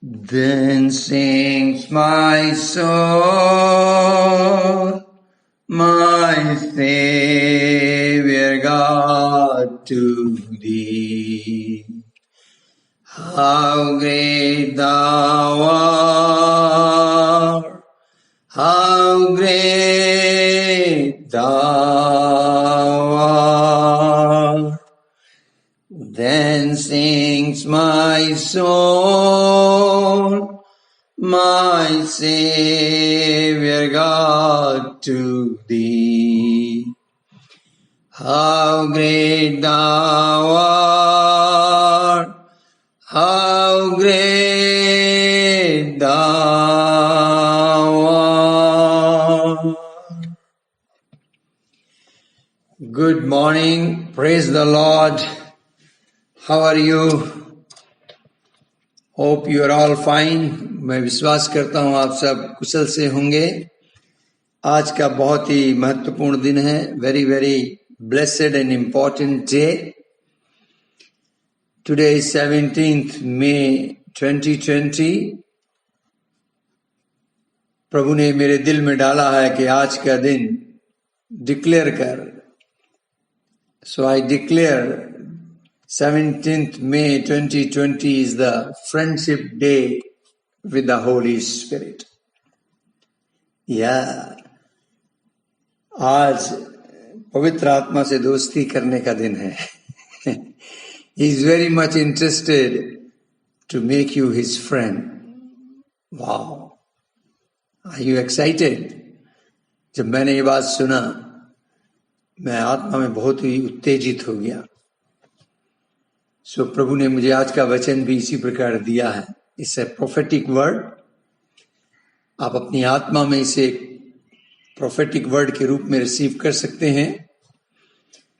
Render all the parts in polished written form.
Then sings my soul, my Savior God, to thee. How great thou art, how great thou art. Then sings my soul, my Savior God, to thee. How great thou art, how great thou art. Good morning, praise the Lord. How are you? Hope you are all fine. मैं विश्वास करता हूँ आप सब कुशल से होंगे। आज का बहुत ही महत्वपूर्ण दिन है। Very very blessed and important day. Today is 17th May 2020। प्रभु ने मेरे दिल में डाला है कि आज का दिन डिक्लेयर कर। सो I declare 17th May 2020 is the friendship day with the Holy Spirit. आज पवित्र आत्मा से दोस्ती करने का दिन है। He is very much interested to make you his friend. Wow. Are you excited? जब मैंने ये बात सुना, मैं आत्मा में बहुत ही उत्तेजित हो गया। सो प्रभु ने मुझे आज का वचन भी इसी प्रकार दिया है। It's a prophetic word. आप अपनी आत्मा में इसे प्रोफेटिक वर्ड के रूप में रिसीव कर सकते हैं।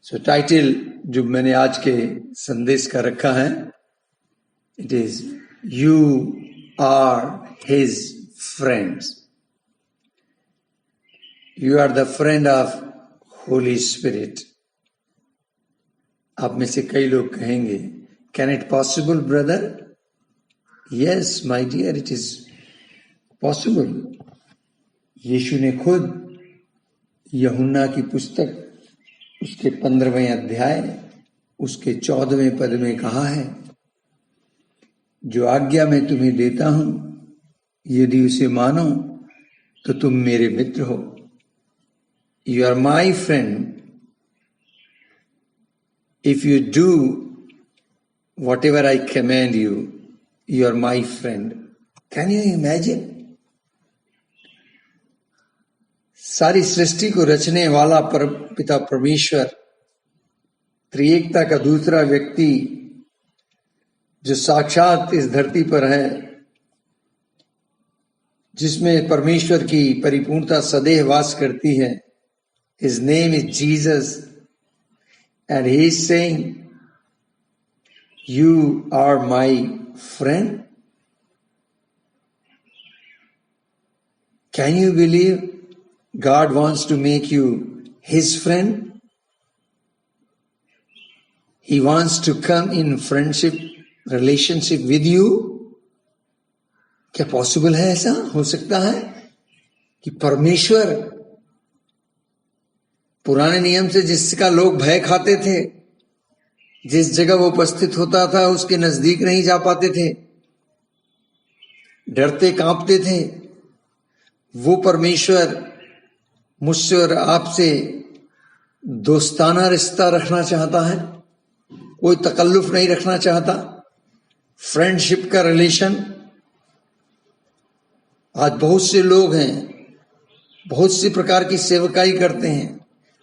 सो टाइटल जो मैंने आज के संदेश का रखा है, it is you are his friends. You are the friend of Holy Spirit. आप में से कई लोग कहेंगे, can it possible brother? Yes my dear, it is possible. यीशु ने खुद यूहन्ना की पुस्तक उसके 15वें अध्याय उसके 14वें पद में कहा है, जो आज्ञा मैं तुम्हें देता हूं यदि उसे मानो तो तुम मेरे मित्र हो। You are my friend if you do whatever I command you, you are my friend. Can you imagine? सारी सृष्टि को रचने वाला पिता परमेश्वर, त्रिएकता का दूसरा व्यक्ति जो साक्षात इस धरती पर है, जिसमें परमेश्वर की परिपूर्णता सदैव वास करती है। His name is Jesus. And he is saying, you are my friend. Can you believe God wants to make you his friend? He wants to come in friendship, relationship with you. क्या possible है? ऐसा हो सकता है कि परमेश्वर पुराने नियम से जिसका लोग भय खाते थे, जिस जगह वो उपस्थित होता था उसके नजदीक नहीं जा पाते थे, डरते कांपते थे, वो परमेश्वर मुझसे और आपसे दोस्ताना रिश्ता रखना चाहता है। कोई तकल्लुफ नहीं रखना चाहता। फ्रेंडशिप का रिलेशन। आज बहुत से लोग हैं, बहुत सी प्रकार की सेवकाई करते हैं।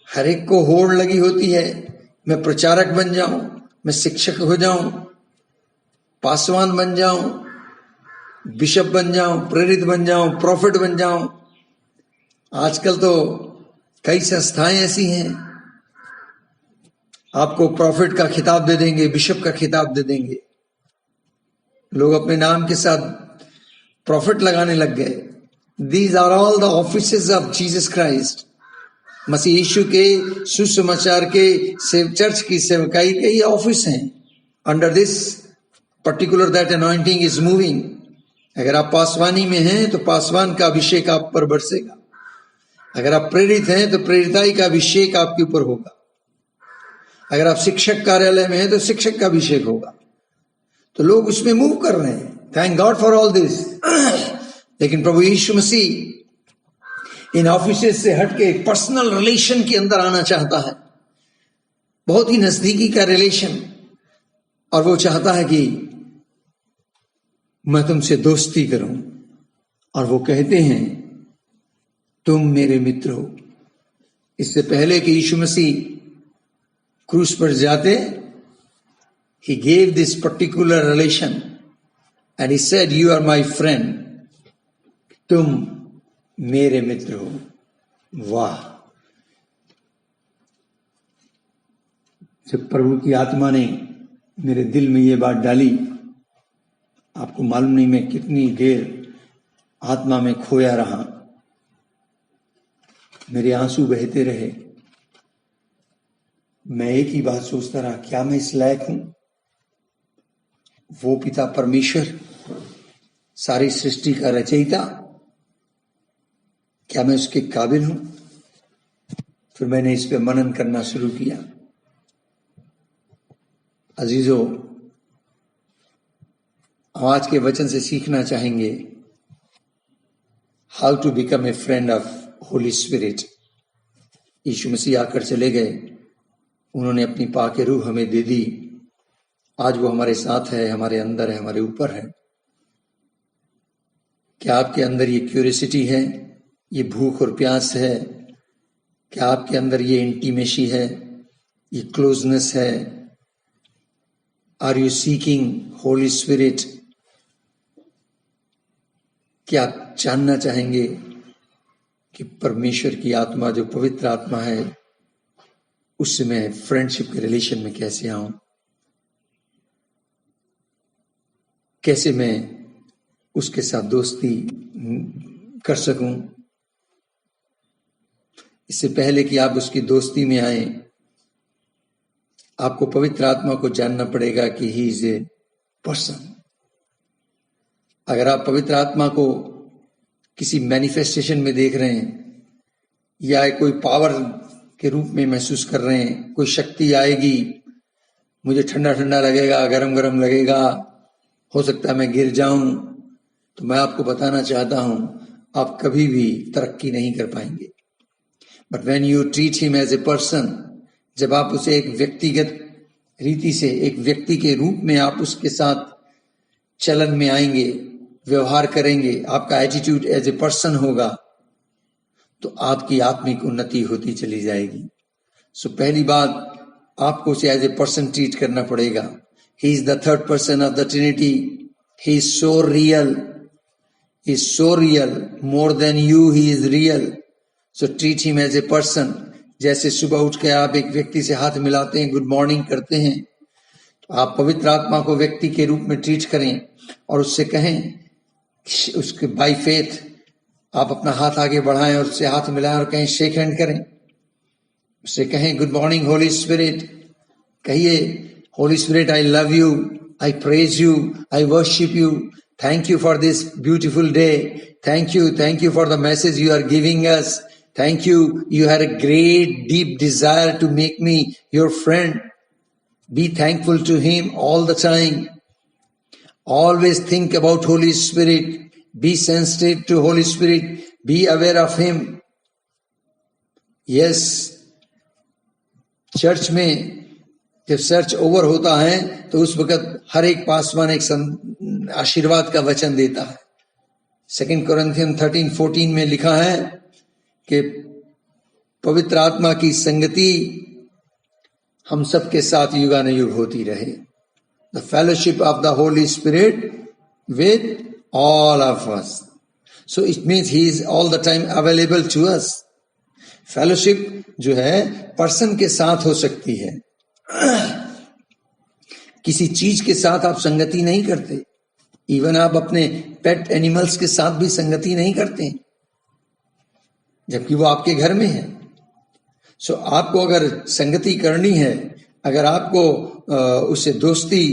हर एक को होड़ लगी होती है, मैं प्रचारक बन जाऊं, मैं शिक्षक हो जाऊं, पासवान बन जाऊं, बिशप बन जाऊं, प्रेरित बन जाऊं, प्रॉफिट बन जाऊं। आजकल तो कई संस्थाएं ऐसी हैं, आपको प्रॉफिट का खिताब दे देंगे, बिशप का खिताब दे देंगे। लोग अपने नाम के साथ प्रॉफिट लगाने लग गए। These are all the offices of Jesus Christ. मसीह यीशु के सुसमाचार के चर्च की सेवकाई के ये ऑफिस हैं। Under this particular that anointing is moving, अगर आप पासवानी में हैं तो पासवान का अभिषेक आप पर बरसेगा। अगर आप प्रेरित हैं तो प्रेरिताई का अभिषेक आपके ऊपर होगा। अगर आप शिक्षक कार्यालय में हैं तो शिक्षक का अभिषेक होगा। तो लोग उसमें मूव कर रहे हैं। Thank God for all this. लेकिन प्रभु यीशु मसीह इन ऑफिसेस से हटके पर्सनल रिलेशन के अंदर आना चाहता है, बहुत ही नजदीकी का रिलेशन। और वो चाहता है कि मैं तुमसे दोस्ती करूं। और वो कहते हैं तुम मेरे मित्र हो। इससे पहले कि यीशु मसीह क्रूस पर जाते, he gave this particular relation and he said you are my friend, तुम मेरे मित्र हो। वाह! जब प्रभु की आत्मा ने मेरे दिल में ये बात डाली, आपको मालूम नहीं मैं कितनी देर आत्मा में खोया रहा, मेरे आंसू बहते रहे। मैं एक ही बात सोचता रहा, क्या मैं इस लायक हूं? वो पिता परमेश्वर, सारी सृष्टि का रचयिता, क्या मैं उसके काबिल हूं? फिर मैंने इस पे मनन करना शुरू किया। अजीजों, आज के वचन से सीखना चाहेंगे how to become a friend of Holy Spirit. यीशु मसीह आकर चले गए, उन्होंने अपनी पाक रूह हमें दे दी। आज वो हमारे साथ है, हमारे अंदर है, हमारे ऊपर है। क्या आपके अंदर ये क्यूरियोसिटी है, ये भूख और प्यास है? क्या आपके अंदर ये इंटीमेसी है, ये क्लोजनेस है? Are you seeking Holy Spirit? क्या आप जानना चाहेंगे कि परमेश्वर की आत्मा, जो पवित्र आत्मा है, उससे मैं फ्रेंडशिप के रिलेशन में कैसे आऊं? कैसे मैं उसके साथ दोस्ती कर सकूं? इससे पहले कि आप उसकी दोस्ती में आए, आपको पवित्र आत्मा को जानना पड़ेगा कि ही इज ए पर्सन। अगर आप पवित्र आत्मा को किसी मैनिफेस्टेशन में देख रहे हैं या कोई पावर के रूप में महसूस कर रहे हैं, कोई शक्ति आएगी, मुझे ठंडा ठंडा लगेगा, गरम गरम लगेगा, हो सकता है मैं गिर जाऊं, तो मैं आपको बताना चाहता हूं, आप कभी भी तरक्की नहीं कर पाएंगे। But when you treat him as a person, जब आप उसे एक व्यक्तिगत रीति से, एक व्यक्ति के रूप में आप उसके साथ चलन में आएंगे, व्यवहार करेंगे, आपका एटीट्यूड एज ए पर्सन होगा, तो आपकी आत्मिक उन्नति होती चली जाएगी। सो पहली बात, आपको उसे एज ए पर्सन ट्रीट करना पड़ेगा। He is the third person of the Trinity. He is so real, he is so real, more than you he is real. So treat him as a person. जैसे सुबह उठ के आप एक व्यक्ति से हाथ मिलाते हैं, गुड मॉर्निंग करते हैं, तो आप पवित्र आत्मा को व्यक्ति के रूप में ट्रीट करें और उससे कहें, उसके बाय फेथ आप अपना हाथ आगे बढ़ाएं और उससे हाथ मिलाएं और कहें, शेक हैंड करें, उससे कहें गुड मॉर्निंग होली स्पिरिट। कहिए, Holy Spirit I love you, I praise you, I worship you, thank you for this beautiful day, thank you for the message you are giving us, thank you had a great deep desire to make me your friend. Be thankful to him all the time. Always think about Holy Spirit. Be sensitive to Holy Spirit. Be aware of him. Yes, church में जब search over होता है तो उस वक्त हर एक पासवान एक आशीर्वाद का वचन देता है। 2 Corinthians 13:14 में लिखा है कि पवित्र आत्मा की संगति हम सबके साथ युगानुयुग होती रहे। The fellowship of the Holy Spirit with all of us. So it means he is all the time available to us. Fellowship जो है पर्सन के साथ हो सकती है, किसी चीज के साथ आप संगति नहीं करते। इवन आप अपने पेट एनिमल्स के साथ भी संगति नहीं करते, जबकि वो आपके घर में है। सो आपको अगर संगति करनी है, अगर आपको उससे दोस्ती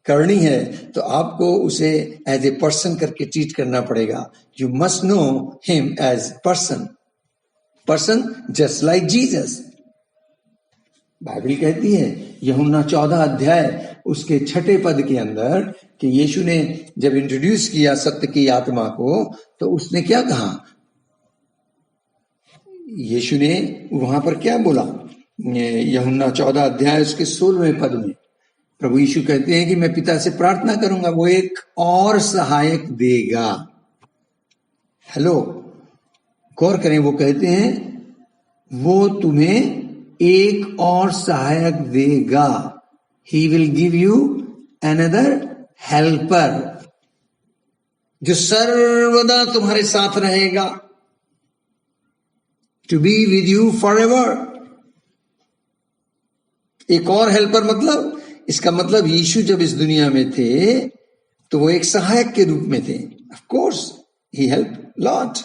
करनी है तो आपको उसे एज ए पर्सन करके ट्रीट करना पड़ेगा. You must know him as person just like Jesus. Bible कहती है यूहन्ना 14 अध्याय उसके 6 पद के अंदर कि यीशु ने जब इंट्रोड्यूस किया सत्य की आत्मा को तो उसने क्या कहा. यीशु ने वहां पर क्या बोला. यूहन्ना 14 अध्याय उसके 16वें पद में प्रभु यीशु कहते हैं कि मैं पिता से प्रार्थना करूंगा, वो एक और सहायक देगा. हेलो, गौर करें, वो कहते हैं वो तुम्हें एक और सहायक देगा. He will give you another helper, जो सर्वदा तुम्हारे साथ रहेगा. To be with you forever. एक और हेल्पर मतलब, इसका मतलब यीशु जब इस दुनिया में थे तो वो एक सहायक के रूप में थे. Of course he help lot.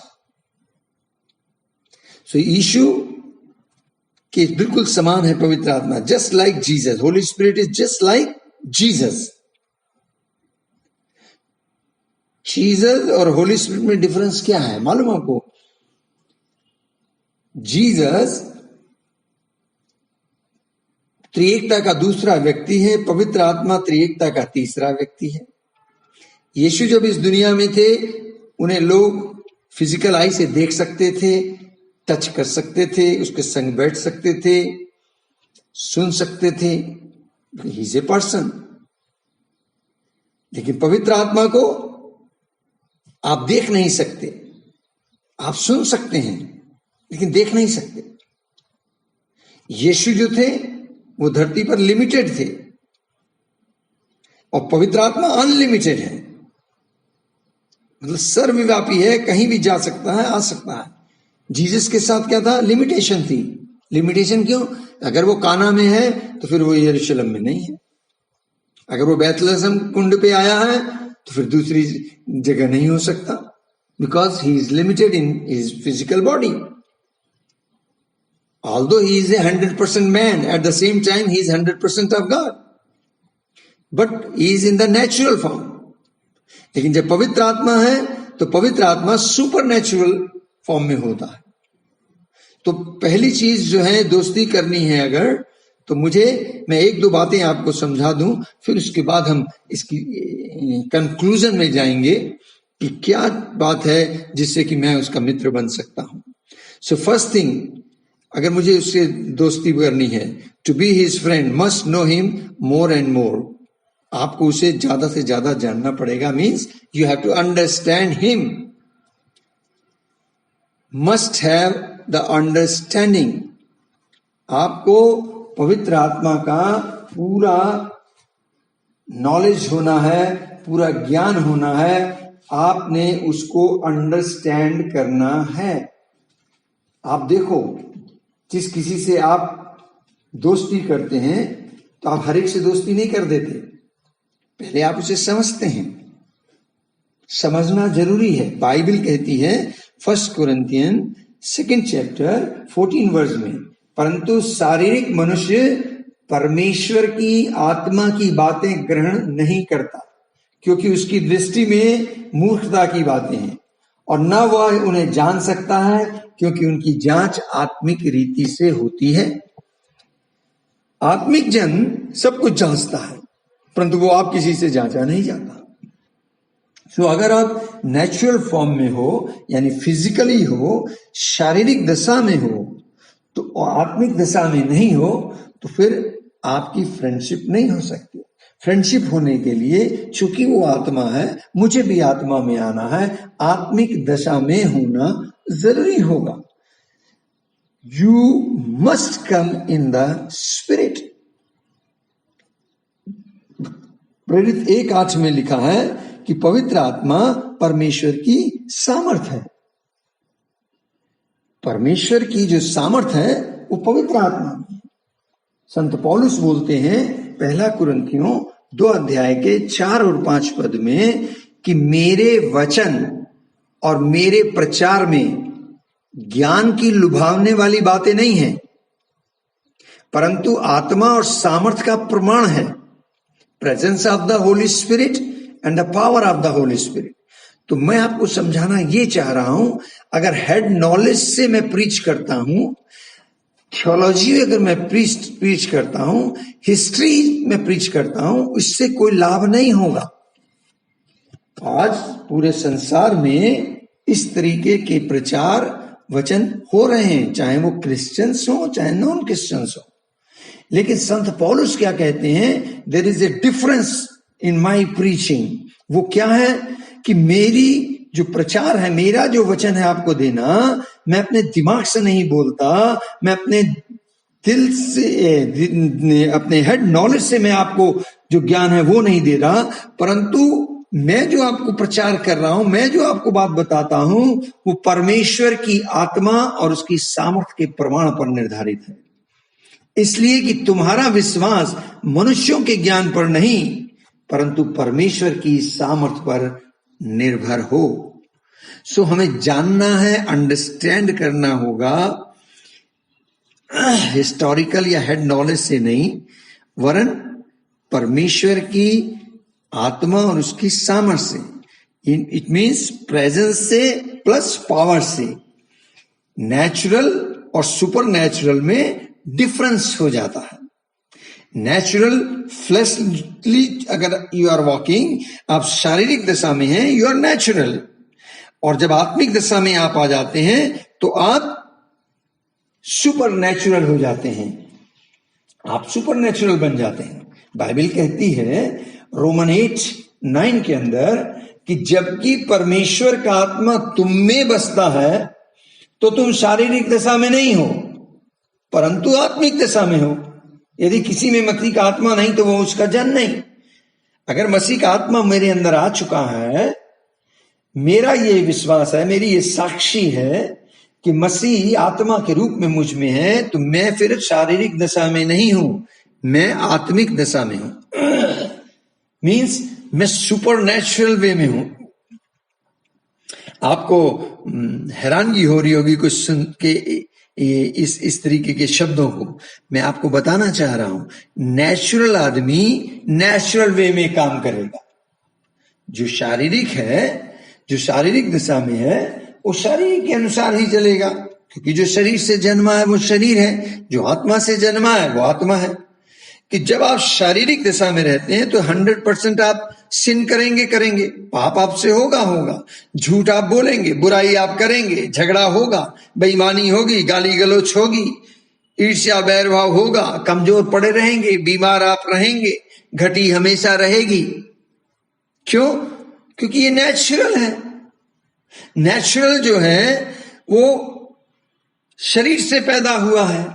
So यीशु के बिल्कुल समान है पवित्र आत्मा. Just like Jesus, Holy Spirit is just like Jesus. Jesus और होली स्पिरिट में डिफरेंस क्या है मालूम आपको. जीसस त्रिएकता का दूसरा व्यक्ति है, पवित्र आत्मा त्रिएकता का तीसरा व्यक्ति है. यीशु जब इस दुनिया में थे उन्हें लोग फिजिकल आई से देख सकते थे, टच कर सकते थे, उसके संग बैठ सकते थे, सुन सकते थे. ही इज ए पर्सन. लेकिन पवित्र आत्मा को आप देख नहीं सकते. आप सुन सकते हैं लेकिन देख नहीं सकते. यीशु जो थे वो धरती पर लिमिटेड थे और पवित्र आत्मा अनलिमिटेड है. मतलब सर्वव्यापी है, कहीं भी जा सकता है, आ सकता है. जीसस के साथ क्या था, लिमिटेशन थी. लिमिटेशन क्यों? अगर वो काना में है तो फिर वो यरूशलेम में नहीं है. अगर वो बैतलहम कुंड पे आया है तो फिर दूसरी जगह नहीं हो सकता, because he is limited in his physical body. Although he is a 100% man, at the same time he is 100% of God. But he is in the natural form. लेकिन जब पवित्र आत्मा है तो पवित्र आत्मा सुपर नेचुरल फॉर्म में होता है. तो पहली चीज जो है दोस्ती करनी है अगर, तो मैं एक दो बातें आपको समझा दूं, फिर उसके बाद हम इसकी कंक्लूजन में जाएंगे कि क्या बात है जिससे कि मैं उसका मित्र बन सकता हूं. सो फर्स्ट थिंग, अगर मुझे उससे दोस्ती करनी है, to be his friend must know him more and more. आपको उसे ज्यादा से ज्यादा जानना पड़ेगा. Means you have to understand him. Must have the understanding. आपको पवित्र आत्मा का पूरा नॉलेज होना है, पूरा ज्ञान होना है. आपने उसको अंडरस्टैंड करना है. आप देखो, जिस किसी से आप दोस्ती करते हैं तो आप हर एक से दोस्ती नहीं कर देते. पहले आप उसे समझते हैं. समझना जरूरी है. बाइबल कहती है 1 कुरिन्थियन 2 चैप्टर 14 वर्स में, परंतु शारीरिक मनुष्य परमेश्वर की आत्मा की बातें ग्रहण नहीं करता, क्योंकि उसकी दृष्टि में मूर्खता की बातें हैं और न वह उन्हें जान सकता है, क्योंकि उनकी जांच आत्मिक रीति से होती है. आत्मिक जन सब कुछ जांचता है, परंतु वो आप किसी से जांचा नहीं जाता. सो अगर आप नेचुरल फॉर्म में हो, यानी फिजिकली हो, शारीरिक दशा में हो, तो आत्मिक दशा में नहीं हो, तो फिर आपकी फ्रेंडशिप नहीं हो सकती. फ्रेंडशिप होने के लिए, चूंकि वो आत्मा है, मुझे भी आत्मा में आना है, आत्मिक दशा में होना जरूरी होगा. You must come in the spirit. प्रेरित 1:8 में लिखा है कि पवित्र आत्मा परमेश्वर की सामर्थ है. परमेश्वर की जो सामर्थ है वो पवित्र आत्मा में. संत पौलुस बोलते हैं 1 कुरिन्थियों 2 अध्याय के 4 और 5 पद में कि मेरे वचन और मेरे प्रचार में ज्ञान की लुभावने वाली बातें नहीं हैं, परंतु आत्मा और सामर्थ का प्रमाण है, presence of the Holy Spirit and the power of the Holy spirit. तो मैं आपको समझाना ये चाह रहा हूं, अगर हेड नॉलेज से मैं प्रीच करता हूं, थियोलॉजी अगर मैं प्रीच करता हूं, हिस्ट्री में प्रीच करता हूं, इससे कोई लाभ नहीं होगा। आज पूरे संसार में इस तरीके के प्रचार वचन हो रहे हैं, चाहे वो क्रिश्चियंस हो चाहे नॉन क्रिश्चियंस हो। लेकिन संत पौलुस क्या कहते हैं, there is a difference in my preaching. वो क्या है कि मेरी जो प्रचार है, मेरा जो वचन है आपको देना, मैं अपने दिमाग से नहीं बोलता, मैं अपने दिल से, अपने हेड नॉलेज से मैं आपको जो ज्ञान है वो नहीं दे रहा, परंतु मैं जो आपको प्रचार कर रहा हूं, मैं जो आपको बात बताता हूं, वो परमेश्वर की आत्मा और उसकी सामर्थ्य के प्रमाण पर निर्धारित है। इसलिए कि तुम्हारा विश्वास मनुष्यों के ज्ञान पर नहीं, परंतु परमेश्वर की सामर्थ्य पर निर्भर हो। सो हमें जानना है, अंडरस्टैंड करना होगा, हिस्टोरिकल या हेड नॉलेज से नहीं, वरन परमेश्वर की आत्मा और उसकी सामर्थ्य से। इट मीन्स प्रेजेंस से प्लस पावर से। नेचुरल और सुपर नेचुरल में डिफरेंस हो जाता है। नेचुरल फ्लैशली अगर यू आर वॉकिंग, आप शारीरिक दशा में हैं, यू आर नेचुरल, और जब आत्मिक दशा में आप आ जाते हैं तो आप सुपर नेचुरल हो जाते हैं, आप सुपर नेचुरल बन जाते हैं। बाइबल कहती है रोमन 8:9 के अंदर कि जबकि परमेश्वर का आत्मा तुम में बसता है तो तुम शारीरिक दशा में नहीं हो, परंतु आत्मिक दशा में हो। यदि किसी में मसीह का आत्मा नहीं तो वो उसका जन नहीं। अगर मसीह का आत्मा मेरे अंदर आ चुका है, मेरा ये विश्वास है, मेरी ये साक्षी है कि मसीह आत्मा के रूप में मुझ में है, तो मैं फिर शारीरिक दशा में नहीं हूं, मैं आत्मिक दशा में हूं। मीन्स मैं सुपर नेचुरल वे में हूं। आपको हैरानगी हो रही होगी कुछ सुन के इस तरीके के शब्दों को। मैं आपको बताना चाह रहा हूं, नेचुरल आदमी नेचुरल वे में काम करेगा। जो शारीरिक है, जो शारीरिक दिशा में है, वो शरीर के अनुसार ही चलेगा, क्योंकि जो शरीर से जन्मा है वो शरीर है, जो आत्मा से जन्मा है वो आत्मा है। कि जब आप शारीरिक दिशा में रहते हैं तो 100% आप सिन करेंगे, पाप आपसे होगा, झूठ आप बोलेंगे, बुराई आप करेंगे, झगड़ा होगा, बेईमानी होगी, गाली गलौच होगी, ईर्ष्या बैरभाव होगा, कमजोर पड़े रहेंगे, बीमार आप रहेंगे, घटी हमेशा रहेगी। क्यों? क्योंकि ये नेचुरल है। नेचुरल जो है वो शरीर से पैदा हुआ है।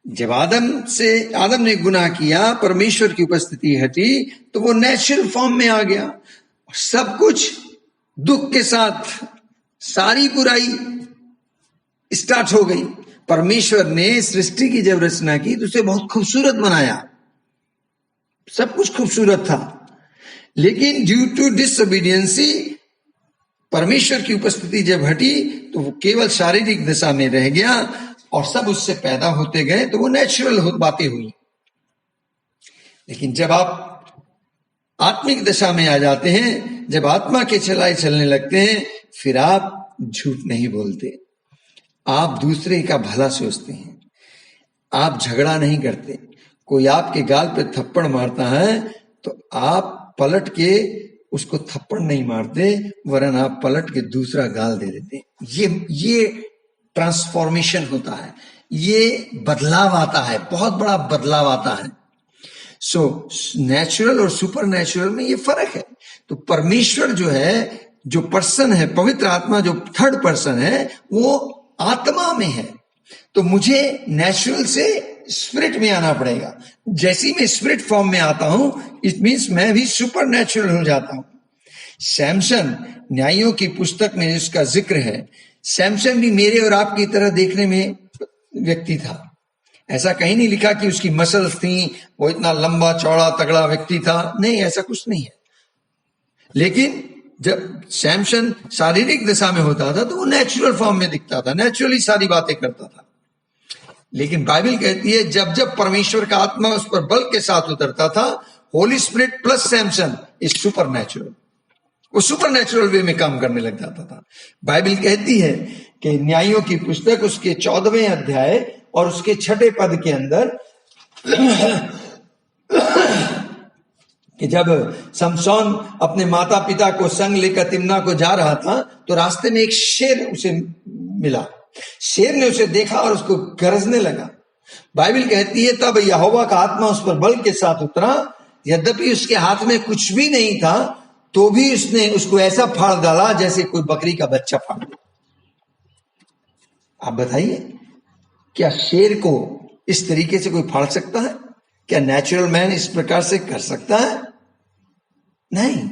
जब आदम ने गुनाह किया, परमेश्वर की उपस्थिति हटी, तो वो नेचुरल फॉर्म में आ गया। सब कुछ दुख के साथ, सारी बुराई स्टार्ट हो गई। परमेश्वर ने सृष्टि की जब रचना की तो उसे बहुत खूबसूरत बनाया, सब कुछ खूबसूरत था, लेकिन ड्यू टू डिसओबीडियंसी परमेश्वर की उपस्थिति जब हटी तो वो केवल शारीरिक दशा में रह गया और सब उससे पैदा होते गए, तो वो नेचुरल बातें हुई। लेकिन जब आप आत्मिक दशा में आ जाते हैं, जब आत्मा के चलाए चलने लगते हैं, फिर आप झूठ नहीं बोलते, आप दूसरे का भला सोचते हैं, आप झगड़ा नहीं करते। कोई आपके गाल पे थप्पड़ मारता है तो आप पलट के उसको थप्पड़ नहीं मारते, वरन आप पलट के दूसरा गाल दे देते। ये ट्रांसफॉर्मेशन होता है, ये बदलाव आता है, बहुत बड़ा बदलाव आता है। सो नेचुरल और सुपर नेचुरल में ये फर्क है। तो परमेश्वर जो है, जो पर्सन है, पवित्र आत्मा जो थर्ड पर्सन है, वो आत्मा में है। तो मुझे नेचुरल से स्पिरिट में आना पड़ेगा। जैसे मैं स्पिरिट फॉर्म में आता हूं, इट मीन्स मैं भी सुपर नेचुरल हो जाता हूं। सैमसन, न्यायों की पुस्तक में इसका जिक्र है, सैमसन भी मेरे और आपकी तरह देखने में व्यक्ति था। ऐसा कहीं नहीं लिखा कि उसकी मसल्स थी, वो इतना लंबा चौड़ा तगड़ा व्यक्ति था, नहीं, ऐसा कुछ नहीं है। लेकिन जब सैमसन शारीरिक दशा में होता था तो वो नेचुरल फॉर्म में दिखता था, नेचुरली सारी बातें करता था। लेकिन बाइबल कहती है जब जब परमेश्वर का आत्मा उस पर बल के साथ उतरता था, Holi spirit plus Samson is super natural. वो सुपर नेचुरल वे में काम करने लग जाता था। बाइबल कहती है कि न्यायों की पुस्तक उसके 14वें अध्याय और उसके 6 पद के अंदर कि जब समसोन अपने माता पिता को संग लेकर तिम्ना को जा रहा था तो रास्ते में एक शेर उसे मिला। शेर ने उसे देखा और उसको गरजने लगा। बाइबल कहती है तब यहोवा का आत्मा उस पर बल के साथ उतरा, यद्यपि उसके हाथ में कुछ भी नहीं था तो भी उसने उसको ऐसा फाड़ डाला जैसे कोई बकरी का बच्चा फाड़ दे। आप बताइए, क्या शेर को इस तरीके से कोई फाड़ सकता है? क्या नेचुरल मैन इस प्रकार से कर सकता है? नहीं।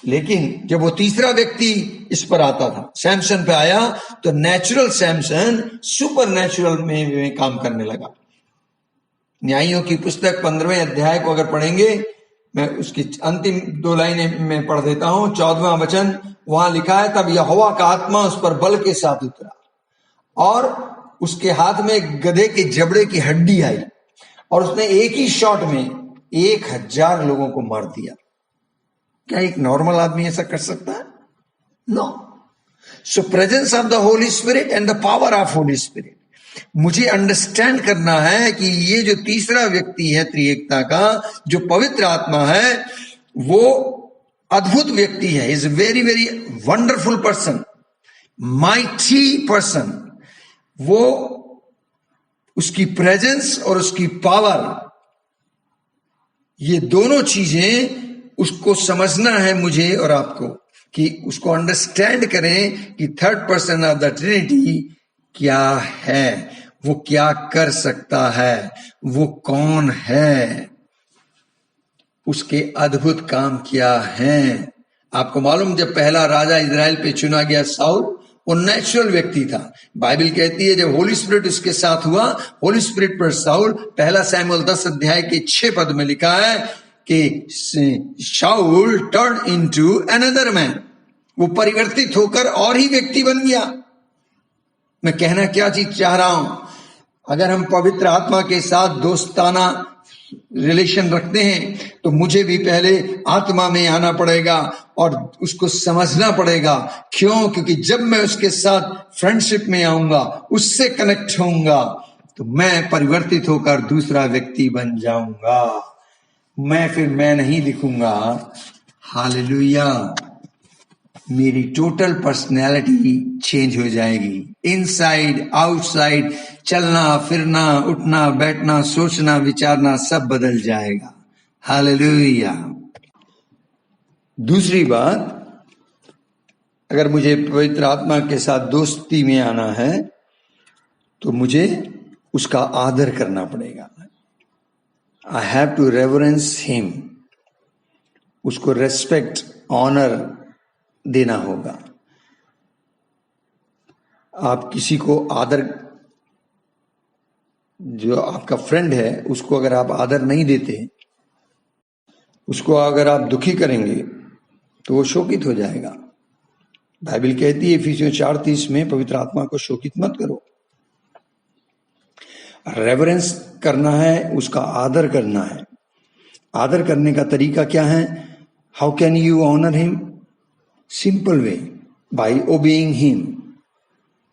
लेकिन जब वो तीसरा व्यक्ति इस पर आता था, सैमसन पे आया, तो नेचुरल सैमसन सुपर नेचुरल में काम करने लगा। न्यायियों की पुस्तक 15वें अध्याय को अगर पढ़ेंगे, मैं उसकी अंतिम 2 लाइनें में पढ़ देता हूं। 14वां वचन वहां लिखा है, तब यहोवा का आत्मा उस पर बल के साथ उतरा और उसके हाथ में गधे के जबड़े की हड्डी आई और उसने एक ही शॉट में 1000 लोगों को मार दिया। क्या एक नॉर्मल आदमी ऐसा कर सकता है? No. So presence of the Holy Spirit and the power of Holy Spirit, मुझे अंडरस्टैंड करना है कि ये जो तीसरा व्यक्ति है त्रिएकता का, जो पवित्र आत्मा है, वो अद्भुत व्यक्ति है। Is very very wonderful person, mighty person. वो उसकी प्रेजेंस और उसकी पावर, ये दोनों चीजें उसको समझना है मुझे और आपको, कि उसको अंडरस्टैंड करें कि third person of the Trinity क्या है, वो क्या कर सकता है, वो कौन है, उसके अद्भुत काम क्या हैं। आपको मालूम, जब पहला राजा इजराइल पे चुना गया साउल, वो नेचुरल व्यक्ति था। बाइबल कहती है जब होली स्पिरिट उसके साथ हुआ, होली स्पिरिट पर साउल, पहला सैमुएल 10 अध्याय के 6 पद में लिखा है कि Saul turn into another man, वो परिवर्तित होकर और ही व्यक्ति बन गया। मैं कहना क्या चीज चाह रहा हूं, अगर हम पवित्र आत्मा के साथ दोस्ताना रिलेशन रखते हैं तो मुझे भी पहले आत्मा में आना पड़ेगा और उसको समझना पड़ेगा। क्यों? क्योंकि जब मैं उसके साथ फ्रेंडशिप में आऊंगा, उससे कनेक्ट होऊंगा, तो मैं परिवर्तित होकर दूसरा व्यक्ति बन जाऊंगा। मैं नहीं दिखूंगा। हालेलुया। मेरी टोटल पर्सनैलिटी चेंज हो जाएगी, इनसाइड आउटसाइड, चलना फिरना, उठना बैठना, सोचना विचारना सब बदल जाएगा। हालेलुया। दूसरी बात, अगर मुझे पवित्र आत्मा के साथ दोस्ती में आना है तो मुझे उसका आदर करना पड़ेगा। I have to reverence him, उसको रेस्पेक्ट ऑनर देना होगा। आप किसी को आदर, जो आपका फ्रेंड है उसको अगर आप आदर नहीं देते, उसको अगर आप दुखी करेंगे तो वो शोकित हो जाएगा। बाइबल कहती है इफिसियों 4:30 में, पवित्र आत्मा को शोकित मत करो। रेवरेंस करना है, उसका आदर करना है। आदर करने का तरीका क्या है? How can you honour him? Simple way, by obeying him.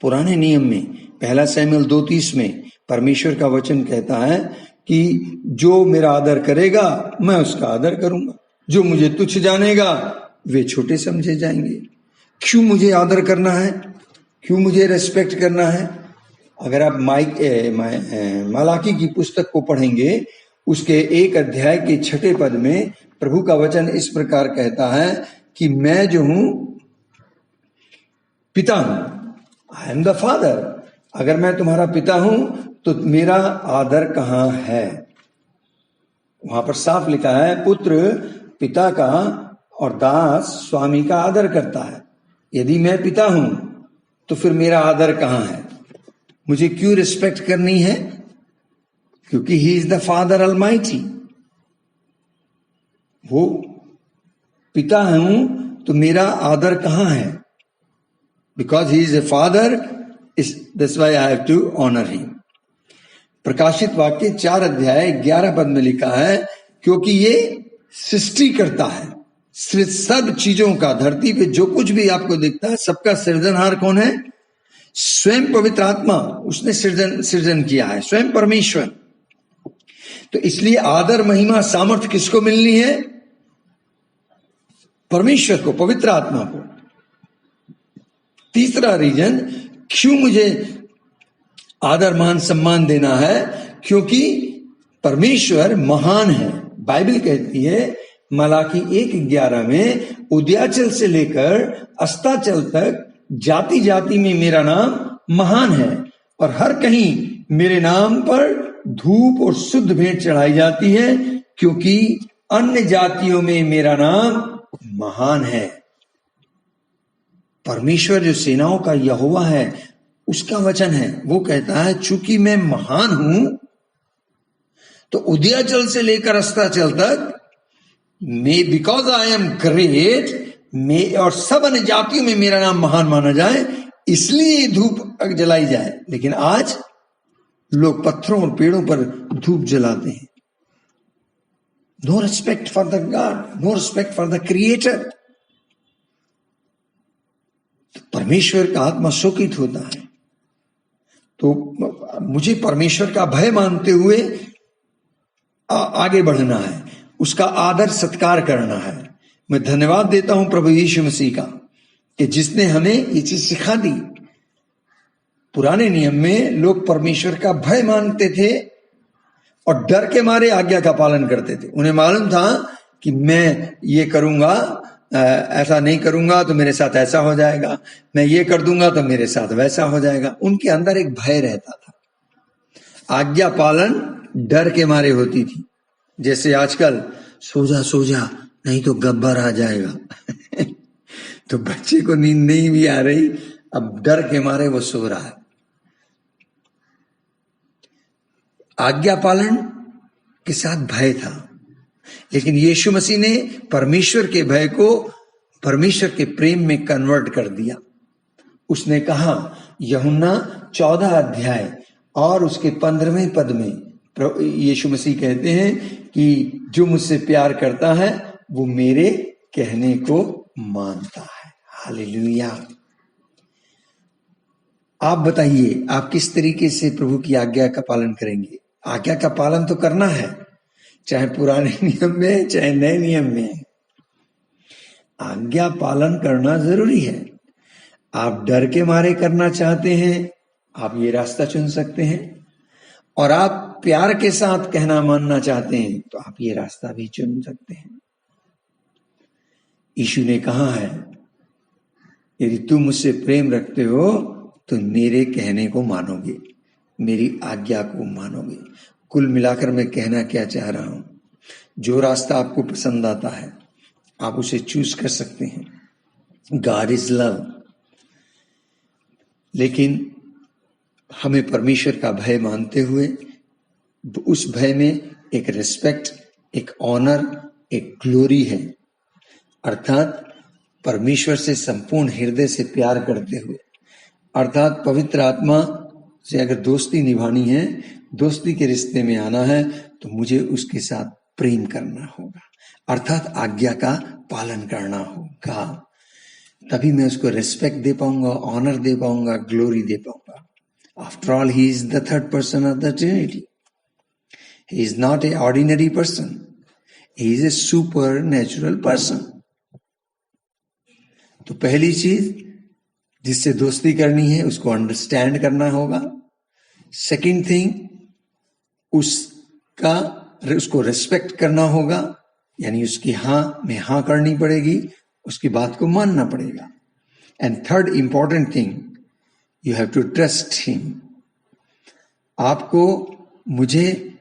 पुराने नियम में पहला सैमुएल 2:30 में परमेश्वर का वचन कहता है कि जो मेरा आदर करेगा मैं उसका आदर करूंगा, जो मुझे तुच्छ जानेगा वे छोटे समझे जाएंगे। क्यों मुझे आदर करना है? क्यों मुझे रेस्पेक्ट करना है? अगर आप मलाकी की पुस्तक को पढ़ेंगे, उसके 1 अध्याय के 6 पद में प्रभु का वचन इस प्रकार कहता है कि मैं जो हूं पिता हूं, आई एम द फादर। अगर मैं तुम्हारा पिता हूं तो मेरा आदर कहां है? वहां पर साफ लिखा है, पुत्र पिता का और दास स्वामी का आदर करता है। यदि मैं पिता हूं तो फिर मेरा आदर कहां है? मुझे क्यों रिस्पेक्ट करनी है? क्योंकि he is the father almighty. वो पिता हूं तो मेरा आदर कहां है? Because he is a father, that's why I have to honour him. प्रकाशित वाक्य 4 अध्याय 11 पद में लिखा है, क्योंकि ये सृष्टि करता है सब चीजों का। धरती पे जो कुछ भी आपको दिखता है सबका सृजनहार कौन है? स्वयं पवित्र आत्मा, उसने सृजन किया है, स्वयं परमेश्वर। तो इसलिए आदर महिमा सामर्थ्य किसको मिलनी है? परमेश्वर को, पवित्र आत्मा को। तीसरा रीजन क्यों मुझे आदर मान सम्मान देना है, क्योंकि परमेश्वर महान है। बाइबल कहती है मलाकी 1:11 में, उदयाचल से लेकर अस्ताचल तक जाति जाति में मेरा नाम महान है, और हर कहीं मेरे नाम पर धूप और शुद्ध भेंट चढ़ाई जाती है, क्योंकि अन्य जातियों में मेरा नाम महान है। परमेश्वर जो सेनाओं का यहोवा है, उसका वचन है, वो कहता है चूंकि मैं महान हूं, तो उदयाचल से लेकर अस्ताचल तक मैं, बिकॉज आई एम ग्रेट, मैं और सब अन्य जातियों में मेरा नाम महान माना जाए, इसलिए धूप जलाई जाए। लेकिन आज लोग पत्थरों और पेड़ों पर धूप जलाते हैं। No respect for the God, no respect for the creator. परमेश्वर का आत्मा शोकित होता है। तो मुझे परमेश्वर का भय मानते हुए आगे बढ़ना है, उसका आदर सत्कार करना है। मैं धन्यवाद देता हूं प्रभु यीशु मसीह का कि जिसने हमें ये चीज सिखा दी। पुराने नियम में लोग परमेश्वर का भय मानते थे और डर के मारे आज्ञा का पालन करते थे। उन्हें मालूम था कि मैं ये करूंगा, ऐसा नहीं करूंगा तो मेरे साथ ऐसा हो जाएगा, मैं ये कर दूंगा तो मेरे साथ वैसा हो जाएगा। उनके अंदर एक भय रहता था। आज्ञा पालन डर के मारे होती थी। जैसे आजकल सो जा नहीं तो गब्बर आ जाएगा तो बच्चे को नींद नहीं भी आ रही, अब डर के मारे वो सो रहा है। आज्ञा पालन के साथ भय था, लेकिन यीशु मसीह ने परमेश्वर के भय को परमेश्वर के प्रेम में कन्वर्ट कर दिया। उसने कहा यूहन्ना 14 अध्याय और उसके 15वें पद में यीशु मसीह कहते हैं कि जो मुझसे प्यार करता है वो मेरे कहने को मानता है। हालेलुया। आप बताइए, आप किस तरीके से प्रभु की आज्ञा का पालन करेंगे? आज्ञा का पालन तो करना है, चाहे पुराने नियम में चाहे नए नियम में। आज्ञा पालन करना जरूरी है। आप डर के मारे करना चाहते हैं, आप ये रास्ता चुन सकते हैं, और आप प्यार के साथ कहना मानना चाहते हैं तो आप ये रास्ता भी चुन सकते हैं। यीशु ने कहा है, यदि तुम मुझसे प्रेम रखते हो तो मेरे कहने को मानोगे, मेरी आज्ञा को मानोगे। कुल मिलाकर मैं कहना क्या चाह रहा हूं, जो रास्ता आपको पसंद आता है आप उसे चूज कर सकते हैं। God is love. लेकिन हमें परमेश्वर का भय मानते हुए उस भय में एक रिस्पेक्ट, एक ऑनर, एक ग्लोरी है, अर्थात परमेश्वर से संपूर्ण हृदय से प्यार करते हुए, अर्थात पवित्र आत्मा से अगर दोस्ती निभानी है, दोस्ती के रिश्ते में आना है, तो मुझे उसके साथ प्रेम करना होगा, अर्थात आज्ञा का पालन करना होगा। तभी मैं उसको रिस्पेक्ट दे पाऊंगा, ऑनर दे पाऊंगा, ग्लोरी दे पाऊंगा। After all he is the third person of the Trinity. He is not a ordinary person, he is A super natural person. तो पहली चीज, जिससे दोस्ती करनी है उसको अंडरस्टैंड करना होगा। सेकंड थिंग, उसको रिस्पेक्ट करना होगा, यानी उसकी हां में हां करनी पड़ेगी, उसकी बात को मानना पड़ेगा। And third important thing, you have to trust him. आपको मुझे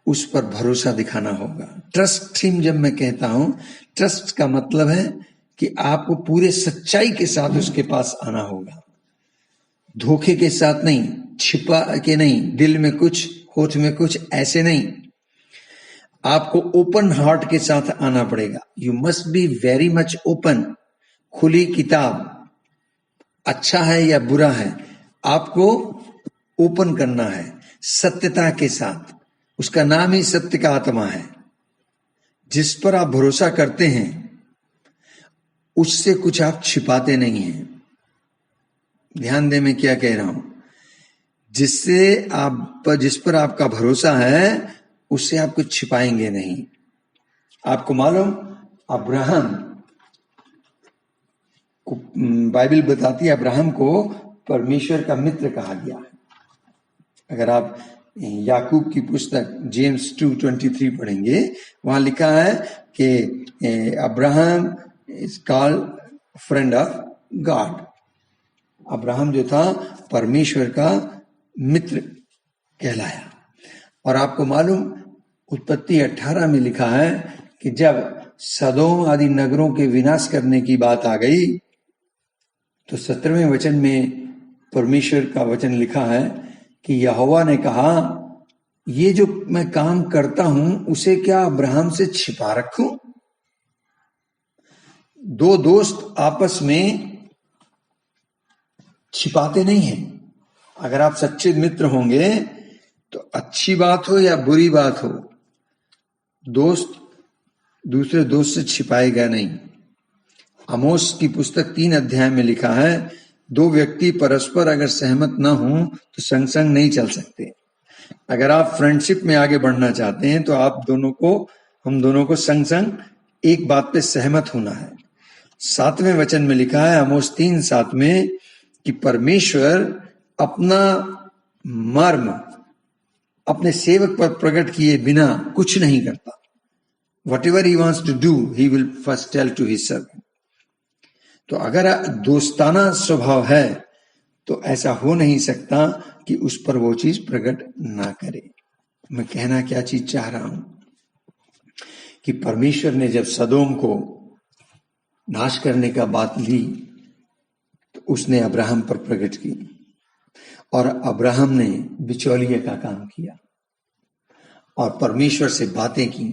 उस पर भरोसा दिखाना होगा। ट्रस्ट हिम जब मैं कहता हूं, ट्रस्ट का मतलब है कि आपको पूरे सच्चाई के साथ उसके पास आना होगा, धोखे के साथ नहीं, छिपा के नहीं, दिल में कुछ होठ में कुछ, ऐसे नहीं। आपको ओपन हार्ट के साथ आना पड़ेगा। You must be very much open. खुली किताब, अच्छा है या बुरा है, आपको ओपन करना है, सत्यता के साथ। उसका नाम ही सत्य का आत्मा है। जिस पर आप भरोसा करते हैं उससे कुछ आप छिपाते नहीं हैं। ध्यान दें मैं क्या कह रहा हूं। जिस पर आपका भरोसा है उससे आप कुछ छिपाएंगे नहीं। आपको मालूम, अब्राहम को बाइबल बताती है अब्राहम को परमेश्वर का मित्र कहा गया है। अगर आप याकूब की पुस्तक जेम्स 2:23 पढ़ेंगे, वहां लिखा है कि Abraham is called friend of God. Abraham जो था परमेश्वर का मित्र कहलाया। और आपको मालूम, उत्पत्ति 18 में लिखा है कि जब सदोम आदि नगरों के विनाश करने की बात आ गई तो 17वें वचन में परमेश्वर का वचन लिखा है कि यहोवा ने कहा, ये जो मैं काम करता हूं उसे क्या अब्राहम से छिपा रखूं? दो दोस्त आपस में छिपाते नहीं हैं। अगर आप सच्चे मित्र होंगे तो अच्छी बात हो या बुरी बात हो, दोस्त दूसरे दोस्त से छिपाएगा नहीं। आमोस की पुस्तक 3 अध्याय में लिखा है, दो व्यक्ति परस्पर अगर सहमत ना हो तो संग संग नहीं चल सकते। अगर आप फ्रेंडशिप में आगे बढ़ना चाहते हैं तो हम दोनों को संग संग एक बात पे सहमत होना है। 7वें वचन में लिखा है, आमोस 3:7 में, कि परमेश्वर अपना मर्म अपने सेवक पर प्रकट किए बिना कुछ नहीं करता। Whatever he wants to do, he will first tell to his servant. तो अगर दोस्ताना स्वभाव है तो ऐसा हो नहीं सकता कि उस पर वो चीज प्रकट ना करे। मैं कहना क्या चीज चाह रहा हूं कि परमेश्वर ने जब सदोम को नाश करने का बात ली तो उसने अब्राहम पर प्रकट की और अब्राहम ने बिचौलिए का काम किया और परमेश्वर से बातें की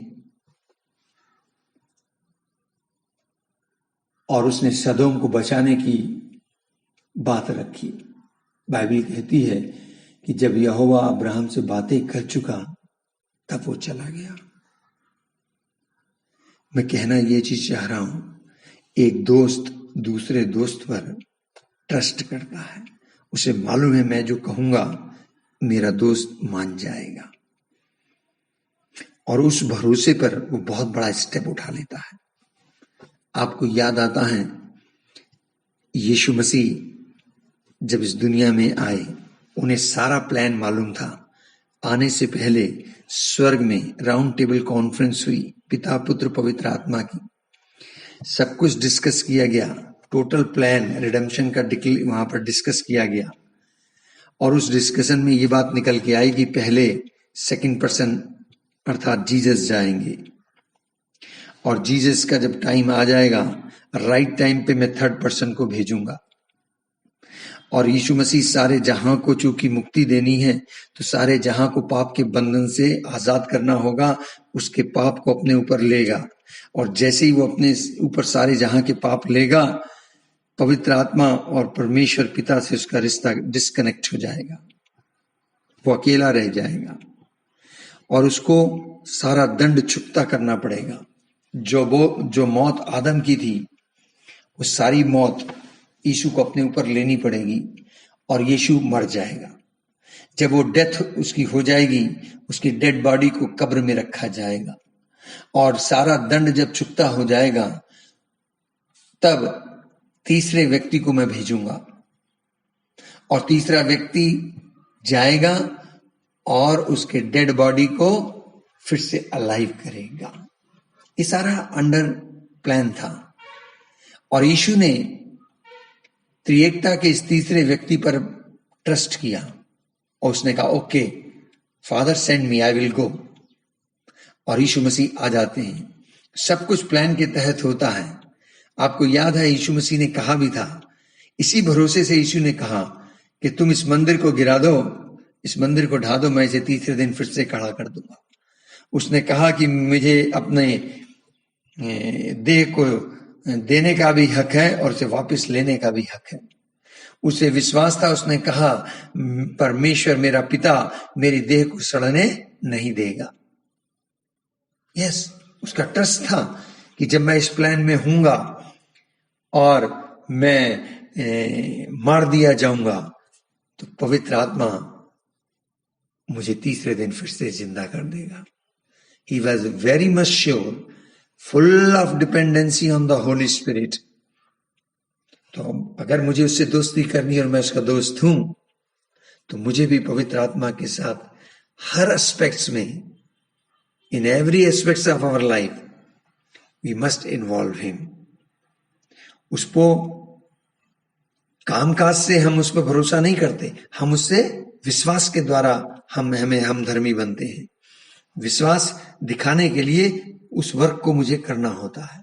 और उसने सदोम को बचाने की बात रखी। बाइबल कहती है कि जब यहोवा अब्राहम से बातें कर चुका तब वो चला गया। मैं कहना ये चीज चाह रहा हूं, एक दोस्त दूसरे दोस्त पर ट्रस्ट करता है। उसे मालूम है मैं जो कहूंगा मेरा दोस्त मान जाएगा और उस भरोसे पर वो बहुत बड़ा स्टेप उठा लेता है। आपको याद आता है यीशु मसीह जब इस दुनिया में आए, उन्हें सारा प्लान मालूम था। आने से पहले स्वर्ग में राउंड टेबल कॉन्फ्रेंस हुई पिता पुत्र पवित्र आत्मा की। सब कुछ डिस्कस किया गया। टोटल प्लान रिडेम्पशन का वहां पर डिस्कस किया गया और उस डिस्कशन में ये बात निकल के आई कि पहले सेकंड पर्सन अर्थात जीसस जाएंगे और जीसस का जब टाइम आ जाएगा राइट टाइम पे मैं थर्ड पर्सन को भेजूंगा। और यीशु मसीह सारे जहां को चूंकि मुक्ति देनी है तो सारे जहां को पाप के बंधन से आजाद करना होगा, उसके पाप को अपने ऊपर लेगा और जैसे ही वो अपने ऊपर सारे जहां के पाप लेगा, पवित्र आत्मा और परमेश्वर पिता से उसका रिश्ता डिस्कनेक्ट हो जाएगा, वो अकेला रह जाएगा और उसको सारा दंड चुकता करना पड़ेगा। जो मौत आदम की थी वो सारी मौत यीशु को अपने ऊपर लेनी पड़ेगी और यीशु मर जाएगा। जब वो डेथ उसकी हो जाएगी, उसकी डेड बॉडी को कब्र में रखा जाएगा और सारा दंड जब चुकता हो जाएगा तब तीसरे व्यक्ति को मैं भेजूंगा और तीसरा व्यक्ति जाएगा और उसके डेड बॉडी को फिर से अलाइव करेगा। ये सारा अंडर प्लान था और यीशु ने त्रिएकता के इस तीसरे व्यक्ति पर ट्रस्ट किया और उसने कहा okay father send me, I will go. और यीशु मसीह आ जाते हैं। सब कुछ प्लान के तहत होता है। आपको याद है यीशु मसीह ने कहा भी था, इसी भरोसे से यीशु ने कहा कि तुम इस मंदिर को गिरा दो, इस मंदिर को ढा दो, मैं इसे तीसरे दिन फिर से खड़ा कर दूंगा। उसने कहा कि मुझे अपने देह को देने का भी हक है और उसे वापस लेने का भी हक है। उसे विश्वास था, उसने कहा परमेश्वर मेरा पिता मेरी देह को सड़ने नहीं देगा। यस, उसका ट्रस्ट था कि जब मैं इस प्लान में हूंगा और मैं मार दिया जाऊंगा तो पवित्र आत्मा मुझे तीसरे दिन फिर से जिंदा कर देगा। He was very much sure, full of dependency on the Holy Spirit. तो अगर मुझे उससे दोस्ती करनी और मैं उसका दोस्त हूं तो मुझे भी पवित्र आत्मा के साथ हर एस्पेक्ट्स में, in every aspects of our life, we must involve him. उसको कामकाज से हम उस पर भरोसा नहीं करते, हम उससे विश्वास के द्वारा हम धर्मी बनते हैं। विश्वास दिखाने के लिए उस वर्क को मुझे करना होता है।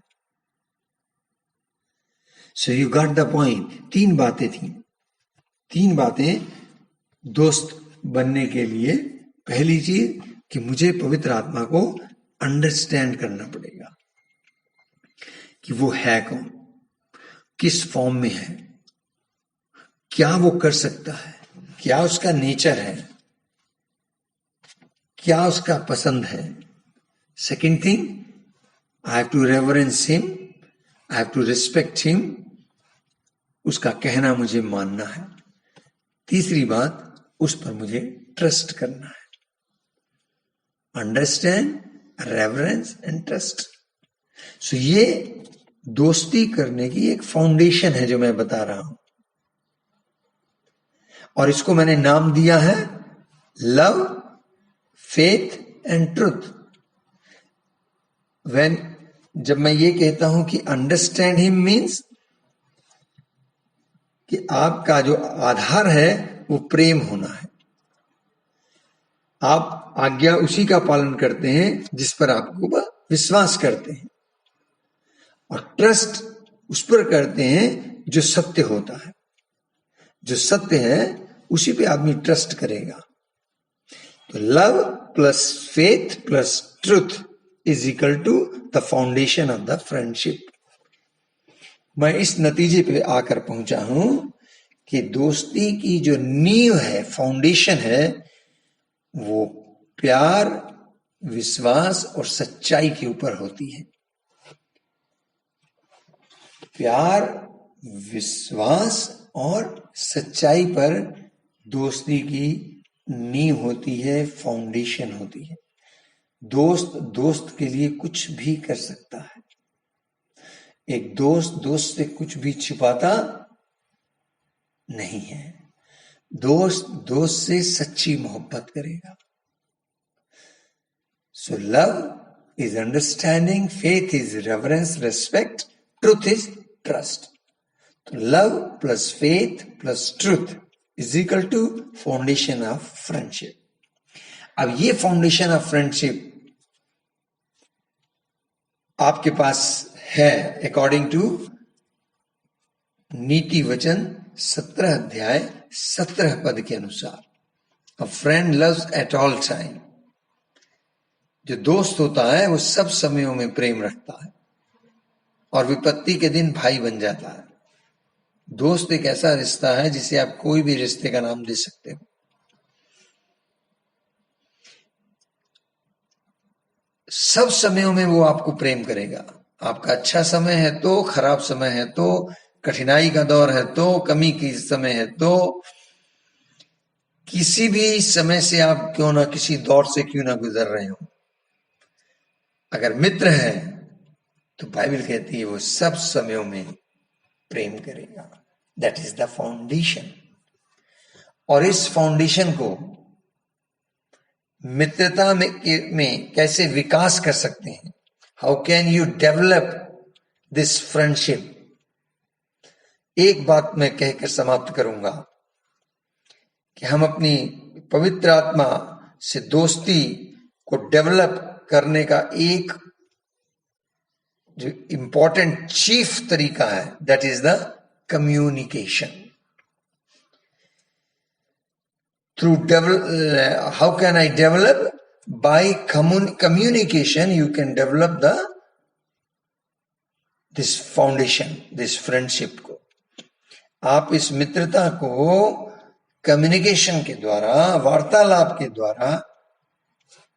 So you got the point. 3 बातें थी, 3 बातें दोस्त बनने के लिए। पहली चीज कि मुझे पवित्र आत्मा को अंडरस्टैंड करना पड़ेगा कि वो है कौन, किस फॉर्म में है, क्या वो कर सकता है, क्या उसका नेचर है, क्या उसका पसंद है। Second thing, I have to reverence him, I have to respect him, उसका कहना मुझे मानना है। तीसरी बात, उस पर मुझे ट्रस्ट करना है। Understand, reverence and trust. So ये दोस्ती करने की एक फाउंडेशन है जो मैं बता रहा हूं, और इसको मैंने नाम दिया है लव, फेथ एंड ट्रूथ। जब मैं ये कहता हूं कि अंडरस्टैंड हिम मीन्स कि आपका जो आधार है वो प्रेम होना है। आप आज्ञा उसी का पालन करते हैं जिस पर आपको विश्वास करते हैं, और ट्रस्ट उस पर करते हैं जो सत्य होता है। जो सत्य है उसी पे आदमी ट्रस्ट करेगा। तो love plus faith plus truth is equal to the foundation of the friendship. मैं इस नतीजे पे आकर पहुंचा हूं कि दोस्ती की जो नींव है, फाउंडेशन है, वो प्यार, विश्वास और सच्चाई के ऊपर होती है। प्यार, विश्वास और सच्चाई पर दोस्ती की नींव होती है, फाउंडेशन होती है। दोस्त के लिए कुछ भी कर सकता है। एक दोस्त से कुछ भी छिपाता नहीं है। दोस्त से सच्ची मोहब्बत करेगा। So love is understanding, faith is reverence, respect, truth is trust. तो love plus faith plus truth is equal to foundation of friendship. अब ये फाउंडेशन ऑफ फ्रेंडशिप आपके पास है अकॉर्डिंग टू नीति वचन 17 अध्याय 17 पद के अनुसार। अ friend loves at all time. जो दोस्त होता है वो सब समयों में प्रेम रखता है और विपत्ति के दिन भाई बन जाता है। दोस्त एक ऐसा रिश्ता है जिसे आप कोई भी रिश्ते का नाम दे सकते हो। सब समयों में वो आपको प्रेम करेगा। आपका अच्छा समय है तो, खराब समय है तो, कठिनाई का दौर है तो, कमी की समय है तो, किसी भी समय से आप क्यों ना, किसी दौर से क्यों ना गुजर रहे हो, अगर मित्र है तो बाइबल कहती है वो सब समयों में प्रेम करेगा। That is the foundation. और इस फाउंडेशन को मित्रता में कैसे विकास कर सकते हैं? How can you develop this friendship? एक बात मैं कहकर समाप्त करूंगा कि हम अपनी पवित्र आत्मा से दोस्ती को डेवलप करने का एक जो इंपॉर्टेंट चीफ तरीका है, that is the communication. Through how can I develop? By communication, you can develop this foundation, this friendship को. आप इस मित्रता को कम्युनिकेशन के द्वारा, वार्तालाप के द्वारा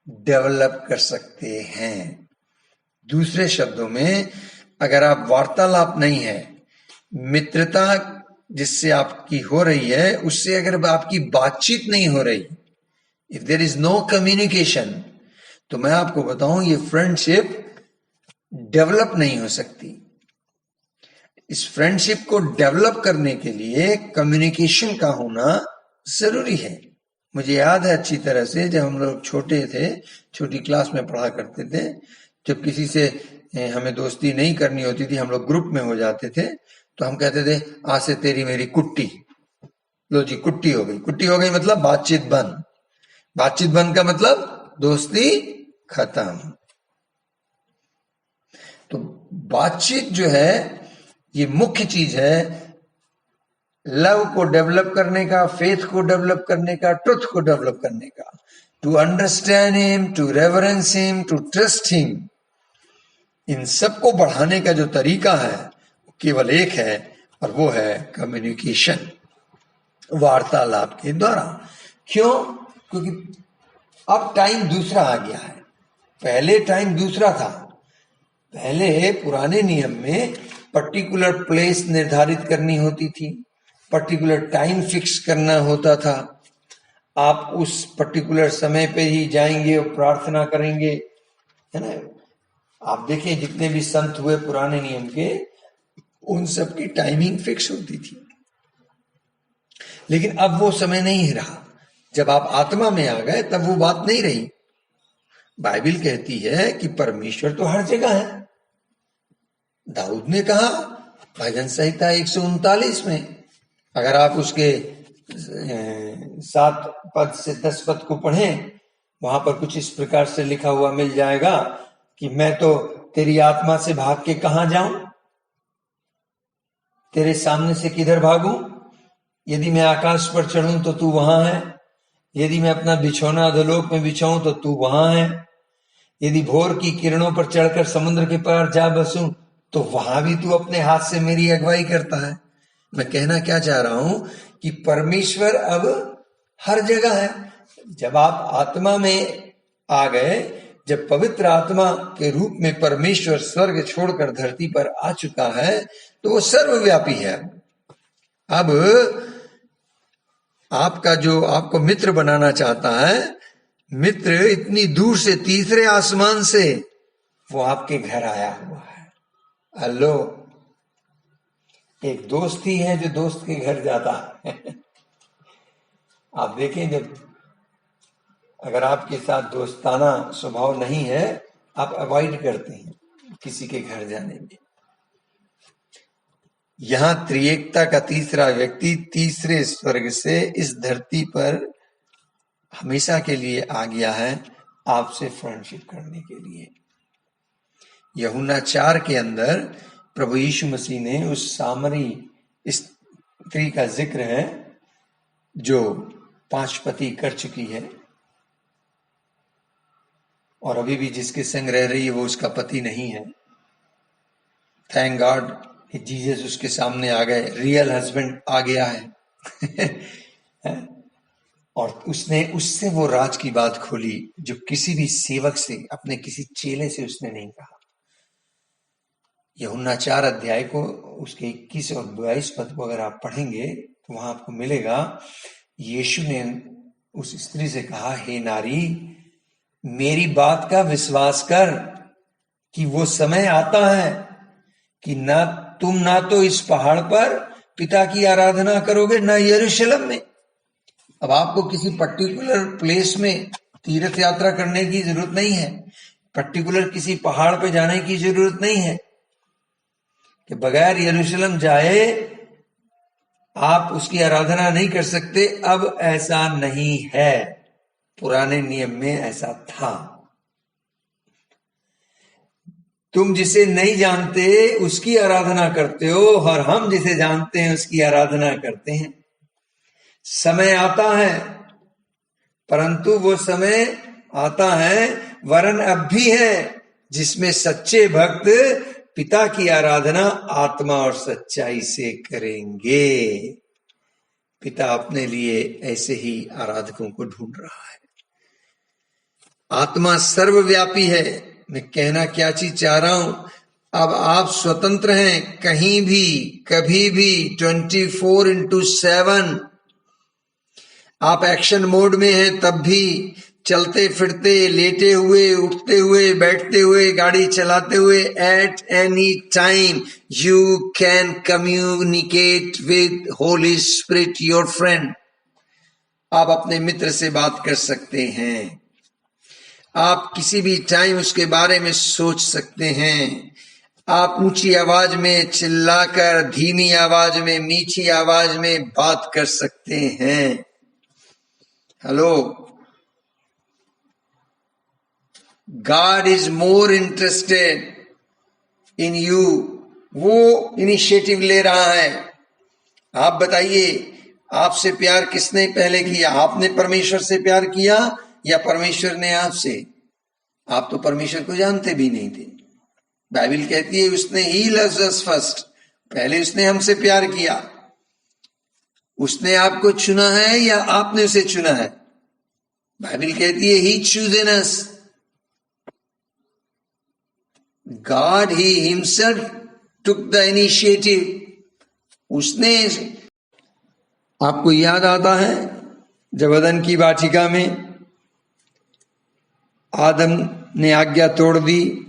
डेवलप कर सकते हैं। दूसरे शब्दों में, अगर आप वार्तालाप नहीं है, मित्रता जिससे आपकी हो रही है, उससे अगर आपकी बातचीत नहीं हो रही, if there is no communication, तो मैं आपको बताऊं ये फ्रेंडशिप डेवलप नहीं हो सकती। इस फ्रेंडशिप को डेवलप करने के लिए कम्युनिकेशन का होना जरूरी है। मुझे याद है अच्छी तरह से, जब हम लोग छोटे थे, छोटी क्लास में पढ़ा करते थे, जब किसी से हमें दोस्ती नहीं करनी होती थी, हम लोग ग्रुप में हो जाते थे, तो हम कहते थे आज से तेरी मेरी कुट्टी, लो जी कुट्टी हो गई। कुट्टी हो गई मतलब बातचीत बंद। बातचीत बंद का मतलब दोस्ती खत्म। तो बातचीत जो है ये मुख्य चीज है लव को डेवलप करने का, फेथ को डेवलप करने का, ट्रुथ को डेवलप करने का। To understand him, to reverence him, to trust him, इन सबको बढ़ाने का जो तरीका है केवल एक है, और वो है कम्युनिकेशन, वार्तालाप के द्वारा। क्यों? क्योंकि अब टाइम दूसरा आ गया है, पहले टाइम दूसरा था। पहले पुराने नियम में पर्टिकुलर प्लेस निर्धारित करनी होती थी, पर्टिकुलर टाइम फिक्स करना होता था। आप उस पर्टिकुलर समय पे ही जाएंगे और प्रार्थना करेंगे, है ना। आप देखें जितने भी संत हुए पुराने नियम के, उन सब की टाइमिंग फिक्स होती थी। लेकिन अब वो समय नहीं रहा। जब आप आत्मा में आ गए तब वो बात नहीं रही। बाइबल कहती है कि परमेश्वर तो हर जगह है। दाऊद ने कहा भजन संहिता 139 में, अगर आप उसके 7 पद से 10 पद को पढ़ें, वहां पर कुछ इस प्रकार से लिखा हुआ मिल जाएगा कि मैं तो तेरी आत्मा से भाग के कहां जाऊं, तेरे सामने से किधर भागूं। यदि मैं आकाश पर चढ़ूं तो तू वहां है, यदि मैं अपना बिछौना अधोलोक में बिछाऊं तो तू वहां है, यदि भोर की किरणों पर चढ़कर समुद्र के पार जा बसूं तो वहां भी तू अपने हाथ से मेरी अगुवाई करता है। मैं कहना क्या चाह रहा हूं कि परमेश्वर अब हर जगह है। जब आप आत्मा में आ गए, जब पवित्र आत्मा के रूप में परमेश्वर स्वर्ग छोड़कर धरती पर आ चुका है, तो वो सर्वव्यापी है। अब आपका जो आपको मित्र बनाना चाहता है, मित्र इतनी दूर से, तीसरे आसमान से वो आपके घर आया हुआ है। हेलो, एक दोस्त ही है जो दोस्त के घर जाता है। आप देखें, जब अगर आपके साथ दोस्ताना स्वभाव नहीं है, आप अवॉइड करते हैं किसी के घर जाने में। यहां त्रिएकता का तीसरा व्यक्ति तीसरे स्वर्ग से इस धरती पर हमेशा के लिए आ गया है, आपसे फ्रेंडशिप करने के लिए। यूहन्ना 4 के अंदर प्रभु यीशु मसीह ने उस सामरी स्त्री का जिक्र है जो 5 पति कर चुकी है और अभी भी जिसके संग रह रही है वो उसका पति नहीं है। थैंक गॉड जीसस उसके सामने आ गए, रियल हस्बैंड आ गया है। और उसने उससे वो राज की बात खोली जो किसी भी सेवक से, अपने किसी चेले से उसने नहीं कहा। यूहन्ना 4 अध्याय को उसके 21 और 22 पद को अगर आप पढ़ेंगे तो वहां आपको मिलेगा, यीशु ने उस स्त्री से कहा, हे नारी, मेरी बात का विश्वास कर कि वो समय आता है कि तुम ना तो इस पहाड़ पर पिता की आराधना करोगे, ना यरूशलेम में। अब आपको किसी पर्टिकुलर प्लेस में तीर्थ यात्रा करने की जरूरत नहीं है, पर्टिकुलर किसी पहाड़ पे जाने की जरूरत नहीं है कि बगैर यरूशलेम जाए आप उसकी आराधना नहीं कर सकते। अब ऐसा नहीं है, पुराने नियम में ऐसा था। तुम जिसे नहीं जानते उसकी आराधना करते हो और हम जिसे जानते हैं उसकी आराधना करते हैं। समय आता है, परंतु वो समय आता है, वरन अब भी है, जिसमें सच्चे भक्त पिता की आराधना आत्मा और सच्चाई से करेंगे। पिता अपने लिए ऐसे ही आराधकों को ढूंढ रहा है। आत्मा सर्वव्यापी है। मैं कहना क्या चीज चाह रहा हूं, अब आप स्वतंत्र हैं, कहीं भी कभी भी 24/7 आप एक्शन मोड में हैं, तब भी चलते फिरते, लेटे हुए, उठते हुए, बैठते हुए, गाड़ी चलाते हुए, at any time you can communicate with Holi spirit your friend. आप अपने मित्र से बात कर सकते हैं। आप किसी भी टाइम उसके बारे में सोच सकते हैं। आप ऊंची आवाज में चिल्लाकर, धीमी आवाज में, मीठी आवाज में बात कर सकते हैं। Hello, God is more interested in you. वो इनिशिएटिव ले रहा है। आप बताइए, आपसे प्यार किसने पहले किया? आपने परमेश्वर से प्यार किया या परमेश्वर ने आपसे? आप तो परमेश्वर को जानते भी नहीं थे। बाइबल कहती है उसने ही लव्ड अस फर्स्ट, पहले उसने हमसे प्यार किया। उसने आपको चुना है या आपने उसे चुना है? बाइबल कहती है he chosen us. God he himself took the initiative. उसने, आपको याद आता है जब अदन की वाटिका में आदम ने आज्ञा तोड़ दी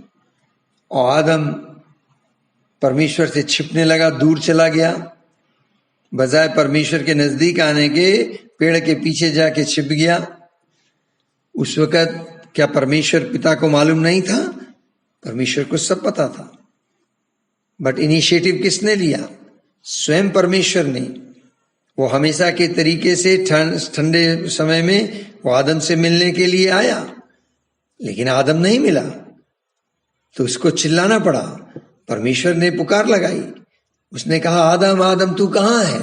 और आदम परमेश्वर से छिपने लगा, दूर चला गया, बजाय परमेश्वर के नजदीक आने के पेड़ के पीछे जाके छिप गया। उस वक्त क्या परमेश्वर पिता को मालूम नहीं था? परमेश्वर को सब पता था, बट इनिशिएटिव किसने लिया? स्वयं परमेश्वर ने। वो हमेशा के तरीके से ठंडे समय में वो आदम से मिलने के लिए आया, लेकिन आदम नहीं मिला तो उसको चिल्लाना पड़ा। परमेश्वर ने पुकार लगाई, उसने कहा आदम आदम तू कहां है?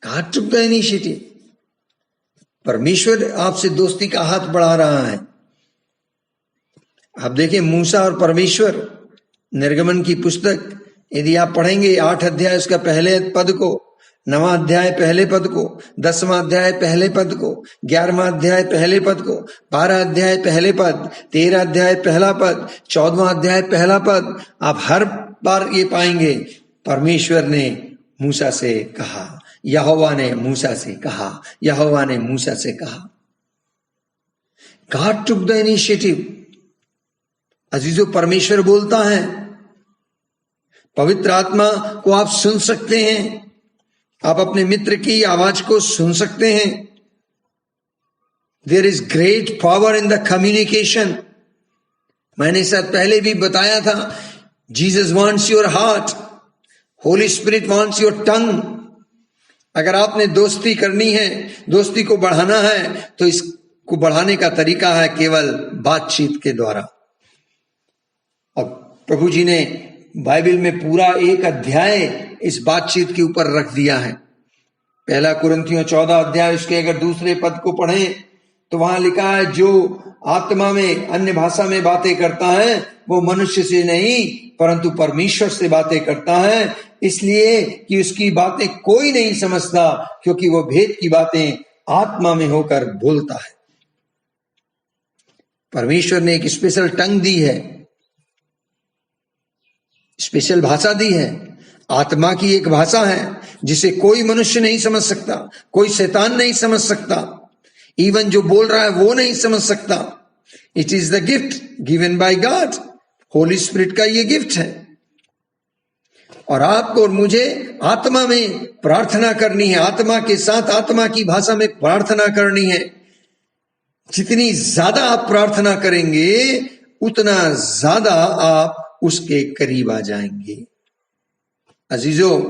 कहां टुक द इनिशिएटिव? परमेश्वर आपसे दोस्ती का हाथ बढ़ा रहा है। आप देखें मूसा और परमेश्वर, निर्गमन की पुस्तक यदि आप पढ़ेंगे 8 अध्याय उसका पहले पद को, 9वां अध्याय पहले पद को, 10वां अध्याय पहले पद को, 11वां अध्याय पहले पद को, 12 अध्याय पहले पद, 13 अध्याय पहला पद, 14वां अध्याय पहला पद, आप हर बार ये पाएंगे परमेश्वर ने मूसा से कहा, यहोवा ने मूसा से कहा, यहोवा ने मूसा से कहा। God took the initiative. अजीजों, परमेश्वर बोलता है। पवित्र आत्मा को आप सुन सकते हैं, आप अपने मित्र की आवाज को सुन सकते हैं। There is great power in the communication. मैंने शायद पहले भी बताया था, Jesus wants your heart, Holy Spirit wants your tongue. अगर आपने दोस्ती करनी है, दोस्ती को बढ़ाना है, तो इसको बढ़ाने का तरीका है केवल बातचीत के द्वारा। और प्रभु जी ने बाइबल में पूरा एक अध्याय इस बातचीत के ऊपर रख दिया है। 1 कुरिन्थियों 14 अध्याय उसके अगर दूसरे पद को पढ़ें तो वहां लिखा है, जो आत्मा में अन्य भाषा में बातें करता है वो मनुष्य से नहीं परंतु परमेश्वर से बातें करता है, इसलिए कि उसकी बातें कोई नहीं समझता, क्योंकि वो भेद की बातें आत्मा में होकर बोलता है। परमेश्वर ने एक स्पेशल टंग दी है, स्पेशल भाषा दी है। आत्मा की एक भाषा है जिसे कोई मनुष्य नहीं समझ सकता, कोई शैतान नहीं समझ सकता, इवन जो बोल रहा है वो नहीं समझ सकता। It is the gift given by God. Holi spirit का ये गिफ्ट है। और आपको और मुझे आत्मा में प्रार्थना करनी है, आत्मा के साथ आत्मा की भाषा में प्रार्थना करनी है। जितनी ज्यादा आप प्रार्थना करेंगे उतना ज्यादा आप उसके करीब आ जाएंगे। अजीजों,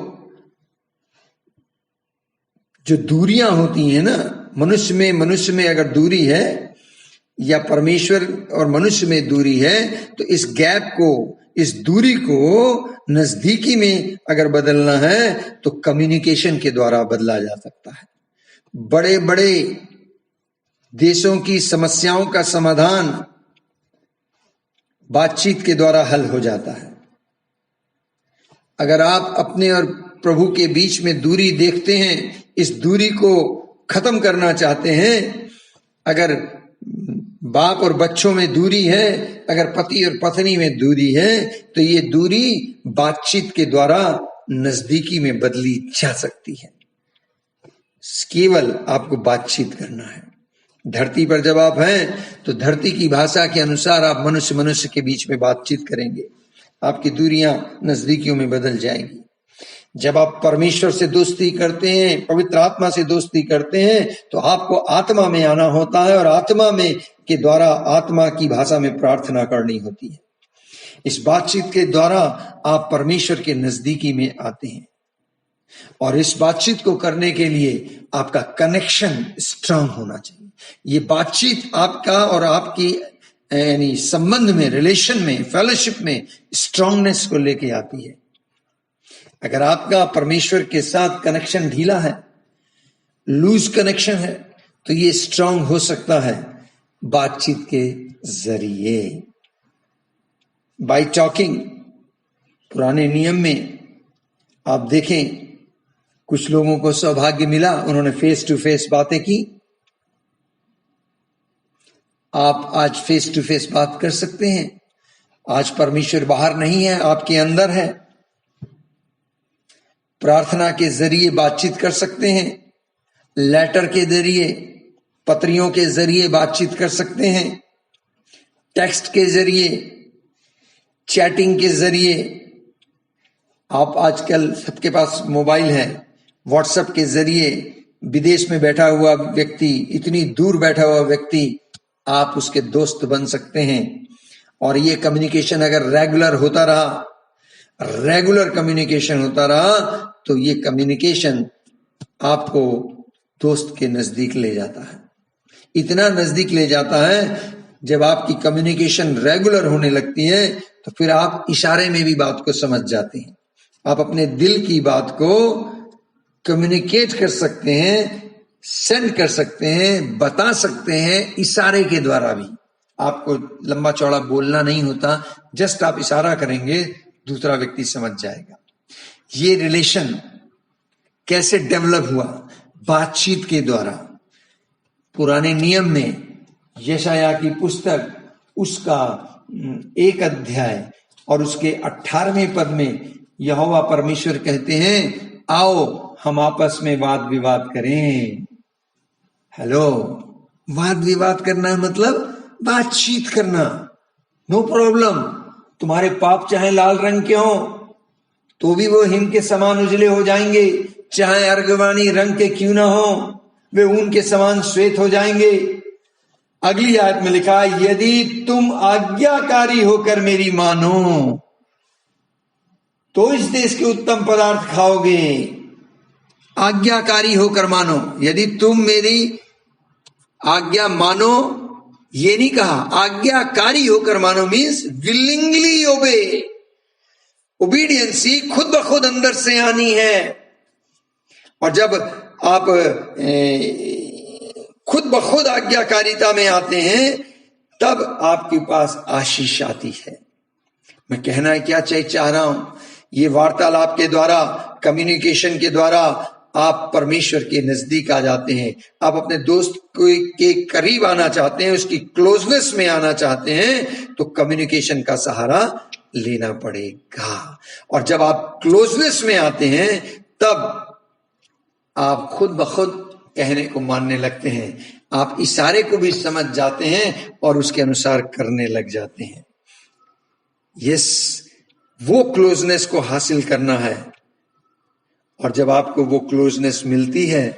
जो दूरियां होती हैं ना, मनुष्य में अगर दूरी है या परमेश्वर और मनुष्य में दूरी है, तो इस गैप को, इस दूरी को नजदीकी में अगर बदलना है तो कम्युनिकेशन के द्वारा बदला जा सकता है। बड़े बड़े देशों की समस्याओं का समाधान बातचीत के द्वारा हल हो जाता है। अगर आप अपने और प्रभु के बीच में दूरी देखते हैं, इस दूरी को खत्म करना चाहते हैं, अगर बाप और बच्चों में दूरी है, अगर पति और पत्नी में दूरी है, तो ये दूरी बातचीत के द्वारा नजदीकी में बदली जा सकती है। केवल आपको बातचीत करना है। धरती पर जब आप हैं तो धरती की भाषा के अनुसार आप मनुष्य मनुष्य के बीच में बातचीत करेंगे, आपकी दूरियां नजदीकियों में बदल जाएंगी। जब आप परमेश्वर से दोस्ती करते हैं, पवित्र आत्मा से दोस्ती करते हैं, तो आपको आत्मा में आना होता है और आत्मा में के द्वारा आत्मा की भाषा में प्रार्थना करनी होती है। इस बातचीत के द्वारा आप परमेश्वर के नजदीकी में आते हैं, और इस बातचीत को करने के लिए आपका कनेक्शन स्ट्रांग होना चाहिए। ये बातचीत आपका और आपकी यानी संबंध में, रिलेशन में, फेलोशिप में स्ट्रांगनेस को लेके आती है। अगर आपका परमेश्वर के साथ कनेक्शन ढीला है, लूज कनेक्शन है, तो ये स्ट्रांग हो सकता है बातचीत के जरिए, बाय टॉकिंग। पुराने नियम में आप देखें, कुछ लोगों को सौभाग्य मिला, उन्होंने फेस टू फेस बातें की। आप आज फेस टू फेस बात कर सकते हैं। आज परमेश्वर बाहर नहीं है, आपके अंदर है। प्रार्थना के जरिए बातचीत कर सकते हैं, लेटर के जरिए, पत्रियों के जरिए बातचीत कर सकते हैं, टेक्स्ट के जरिए, चैटिंग के जरिए। आप आजकल सबके पास मोबाइल है, व्हाट्सएप के जरिए विदेश में बैठा हुआ व्यक्ति, इतनी दूर बैठा हुआ व्यक्ति, आप उसके दोस्त बन सकते हैं। और ये कम्युनिकेशन अगर रेगुलर होता रहा, रेगुलर कम्युनिकेशन होता रहा, तो ये कम्युनिकेशन आपको दोस्त के नजदीक ले जाता है। इतना नजदीक ले जाता है, जब आपकी कम्युनिकेशन रेगुलर होने लगती है तो फिर आप इशारे में भी बात को समझ जाते हैं। आप अपने दिल की बात को कम्युनिकेट कर सकते हैं, सेंड कर सकते हैं, बता सकते हैं इशारे के द्वारा भी। आपको लंबा चौड़ा बोलना नहीं होता, जस्ट आप इशारा करेंगे, दूसरा व्यक्ति समझ जाएगा। ये रिलेशन कैसे डेवलप हुआ? बातचीत के द्वारा। पुराने नियम में यशाया की पुस्तक, उसका 1 अध्याय और उसके 18वें पद में यहोवा परमेश्वर कहते हैं, आओ हम आपस में वाद विवाद करें। हेलो, वाद विवाद करना मतलब बातचीत करना। No problem. तुम्हारे पाप चाहे लाल रंग के हो तो भी वो हिम के समान उजले हो जाएंगे, चाहे अर्गवानी रंग के क्यों ना हो, वे ऊन के समान श्वेत हो जाएंगे। अगली आयत में लिखा, यदि तुम आज्ञाकारी होकर मेरी मानो तो इस देश के उत्तम पदार्थ खाओगे। आज्ञाकारी होकर मानो, यदि तुम मेरी आज्ञा मानो, ये नहीं कहा, आज्ञाकारी होकर मानो मीन्स विलिंगली ओबे। ओबीडियंसी खुद ब खुद अंदर से आनी है। और जब आप खुद ब खुद आज्ञाकारिता में आते हैं, तब आपके पास आशीष आती है। मैं कहना क्या चाह रहा हूं, ये वार्तालाप के द्वारा, कम्युनिकेशन के द्वारा आप परमेश्वर के नजदीक आ जाते हैं। आप अपने दोस्त के करीब आना चाहते हैं, उसकी क्लोजनेस में आना चाहते हैं, तो कम्युनिकेशन का सहारा लेना पड़ेगा। और जब आप क्लोजनेस में आते हैं, तब आप खुद ब खुद कहने को मानने लगते हैं। आप इशारे को भी समझ जाते हैं और उसके अनुसार करने लग जाते हैं। यस, वो क्लोजनेस को हासिल करना है। और जब आपको वो क्लोजनेस मिलती है,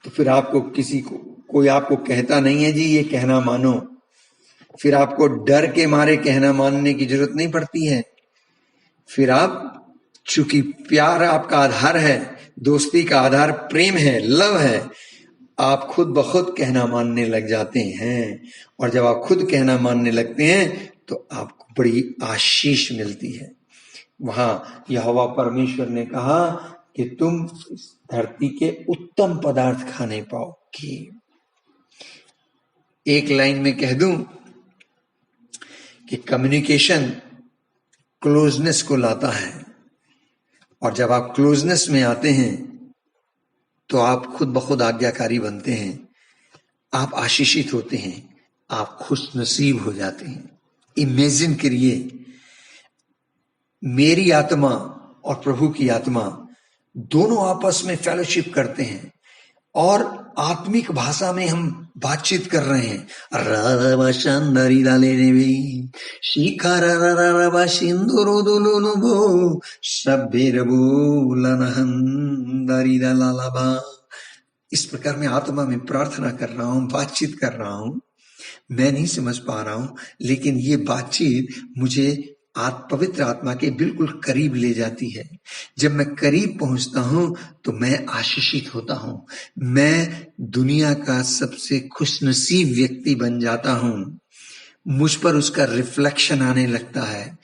तो फिर आपको कोई आपको कहता नहीं है जी ये कहना मानो, फिर आपको डर के मारे कहना मानने की जरूरत नहीं पड़ती है। फिर आप, चूंकि प्यार आपका आधार है, दोस्ती का आधार प्रेम है, लव है, आप खुद ब खुद कहना मानने लग जाते हैं। और जब आप खुद कहना मानने लगते हैं, तो आपको बड़ी आशीष मिलती है। वहां यहोवा परमेश्वर ने कहा कि तुम इस धरती के उत्तम पदार्थ खाने पाओगे। एक लाइन में कह दूं कि कम्युनिकेशन क्लोजनेस को लाता है। और जब आप क्लोजनेस में आते हैं तो आप खुद ब खुद आज्ञाकारी बनते हैं, आप आशीषित होते हैं, आप खुश नसीब हो जाते हैं। इमेजिन करिए, मेरी आत्मा और प्रभु की आत्मा दोनों आपस में फेलोशिप करते हैं और आत्मिक भाषा में हम बातचीत कर रहे हैं। इस प्रकार मैं आत्मा में प्रार्थना कर रहा हूं, बातचीत कर रहा हूं। मैं नहीं समझ पा रहा हूं, लेकिन ये बातचीत मुझे पवित्र आत्मा के बिल्कुल करीब ले जाती है। जब मैं करीब पहुंचता हूं तो मैं आशीषित होता हूं, मैं दुनिया का सबसे खुशनसीब व्यक्ति बन जाता हूं। मुझ पर उसका रिफ्लेक्शन आने लगता है,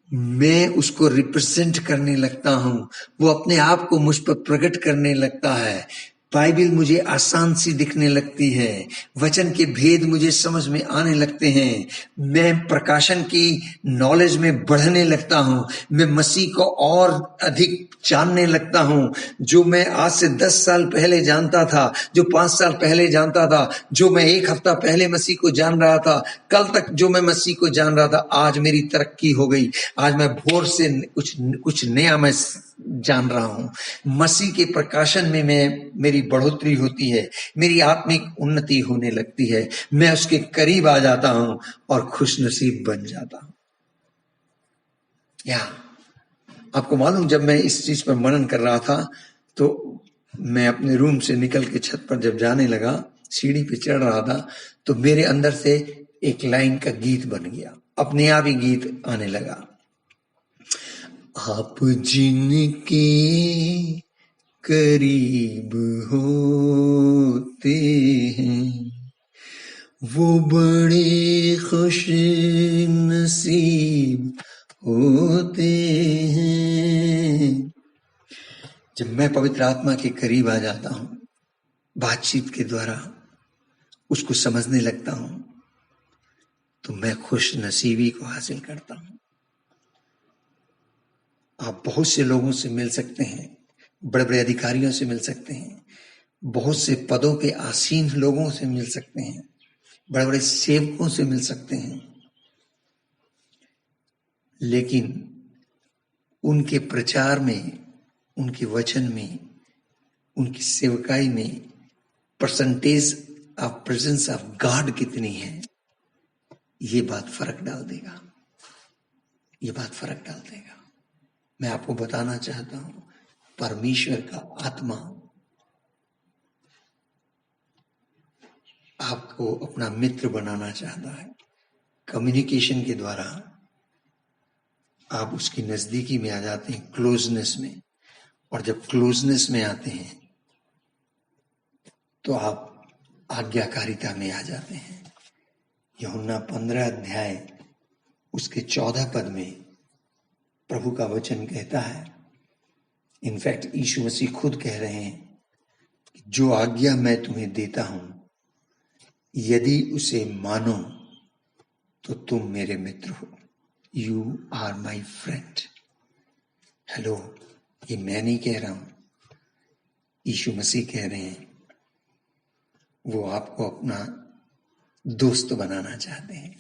मैं उसको रिप्रेजेंट करने लगता हूं, वो अपने आप को मुझ पर प्रकट करने लगता है। बाइबल मुझे आसान सी दिखने लगती है, वचन के भेद मुझे समझ में आने लगते हैं, मैं प्रकाशन की नॉलेज में बढ़ने लगता हूं, मैं मसीह को और अधिक जानने लगता हूं। जो मैं आज से 10 साल पहले जानता था, जो 5 साल पहले जानता था, जो मैं 1 हफ्ता पहले मसीह को जान रहा था, कल तक जो मैं मसीह को जान रहा था, आज मेरी तरक्की हो गई। आज मैं भोर से कुछ नया मैं जान रहा हूं। मसीह के प्रकाशन में मेरी बढ़ोतरी होती है, मेरी आत्मिक उन्नति होने लगती है, मैं उसके करीब आ जाता हूं और खुशनसीब बन जाता हूं। या आपको मालूम, जब मैं इस चीज पर मनन कर रहा था तो मैं अपने रूम से निकल के छत पर जब जाने लगा, सीढ़ी पे चढ़ रहा था, तो मेरे अंदर से एक लाइन का गीत बन गया, अपने आप ही गीत आने लगा। आप जिनके करीब होते हैं वो बड़े खुश नसीब होते हैं। जब मैं पवित्र आत्मा के करीब आ जाता हूं, बातचीत के द्वारा उसको समझने लगता हूं, तो मैं खुश नसीबी को हासिल करता हूं। आप बहुत से लोगों से मिल सकते हैं, बड़े बड़े अधिकारियों से मिल सकते हैं, बहुत से पदों के आसीन लोगों से मिल सकते हैं, बड़े बड़े सेवकों से मिल सकते हैं, लेकिन उनके प्रचार में, उनके वचन में, उनकी सेवकाई में percentage of presence of God कितनी है, ये बात फर्क डाल देगा, ये बात फर्क डाल देगा। मैं आपको बताना चाहता हूं, परमेश्वर का आत्मा आपको अपना मित्र बनाना चाहता है। कम्युनिकेशन के द्वारा आप उसकी नजदीकी में आ जाते हैं, क्लोजनेस में, और जब क्लोजनेस में आते हैं तो आप आज्ञाकारिता में आ जाते हैं। यूहन्ना 15 अध्याय उसके 14 पद में प्रभु का वचन कहता है, इनफैक्ट यीशु मसीह खुद कह रहे हैं कि जो आज्ञा मैं तुम्हें देता हूं, यदि उसे मानो तो तुम मेरे मित्र हो। You are my friend. Hello, ये मैं नहीं कह रहा हूं, यीशु मसीह कह रहे हैं। वो आपको अपना दोस्त बनाना चाहते हैं।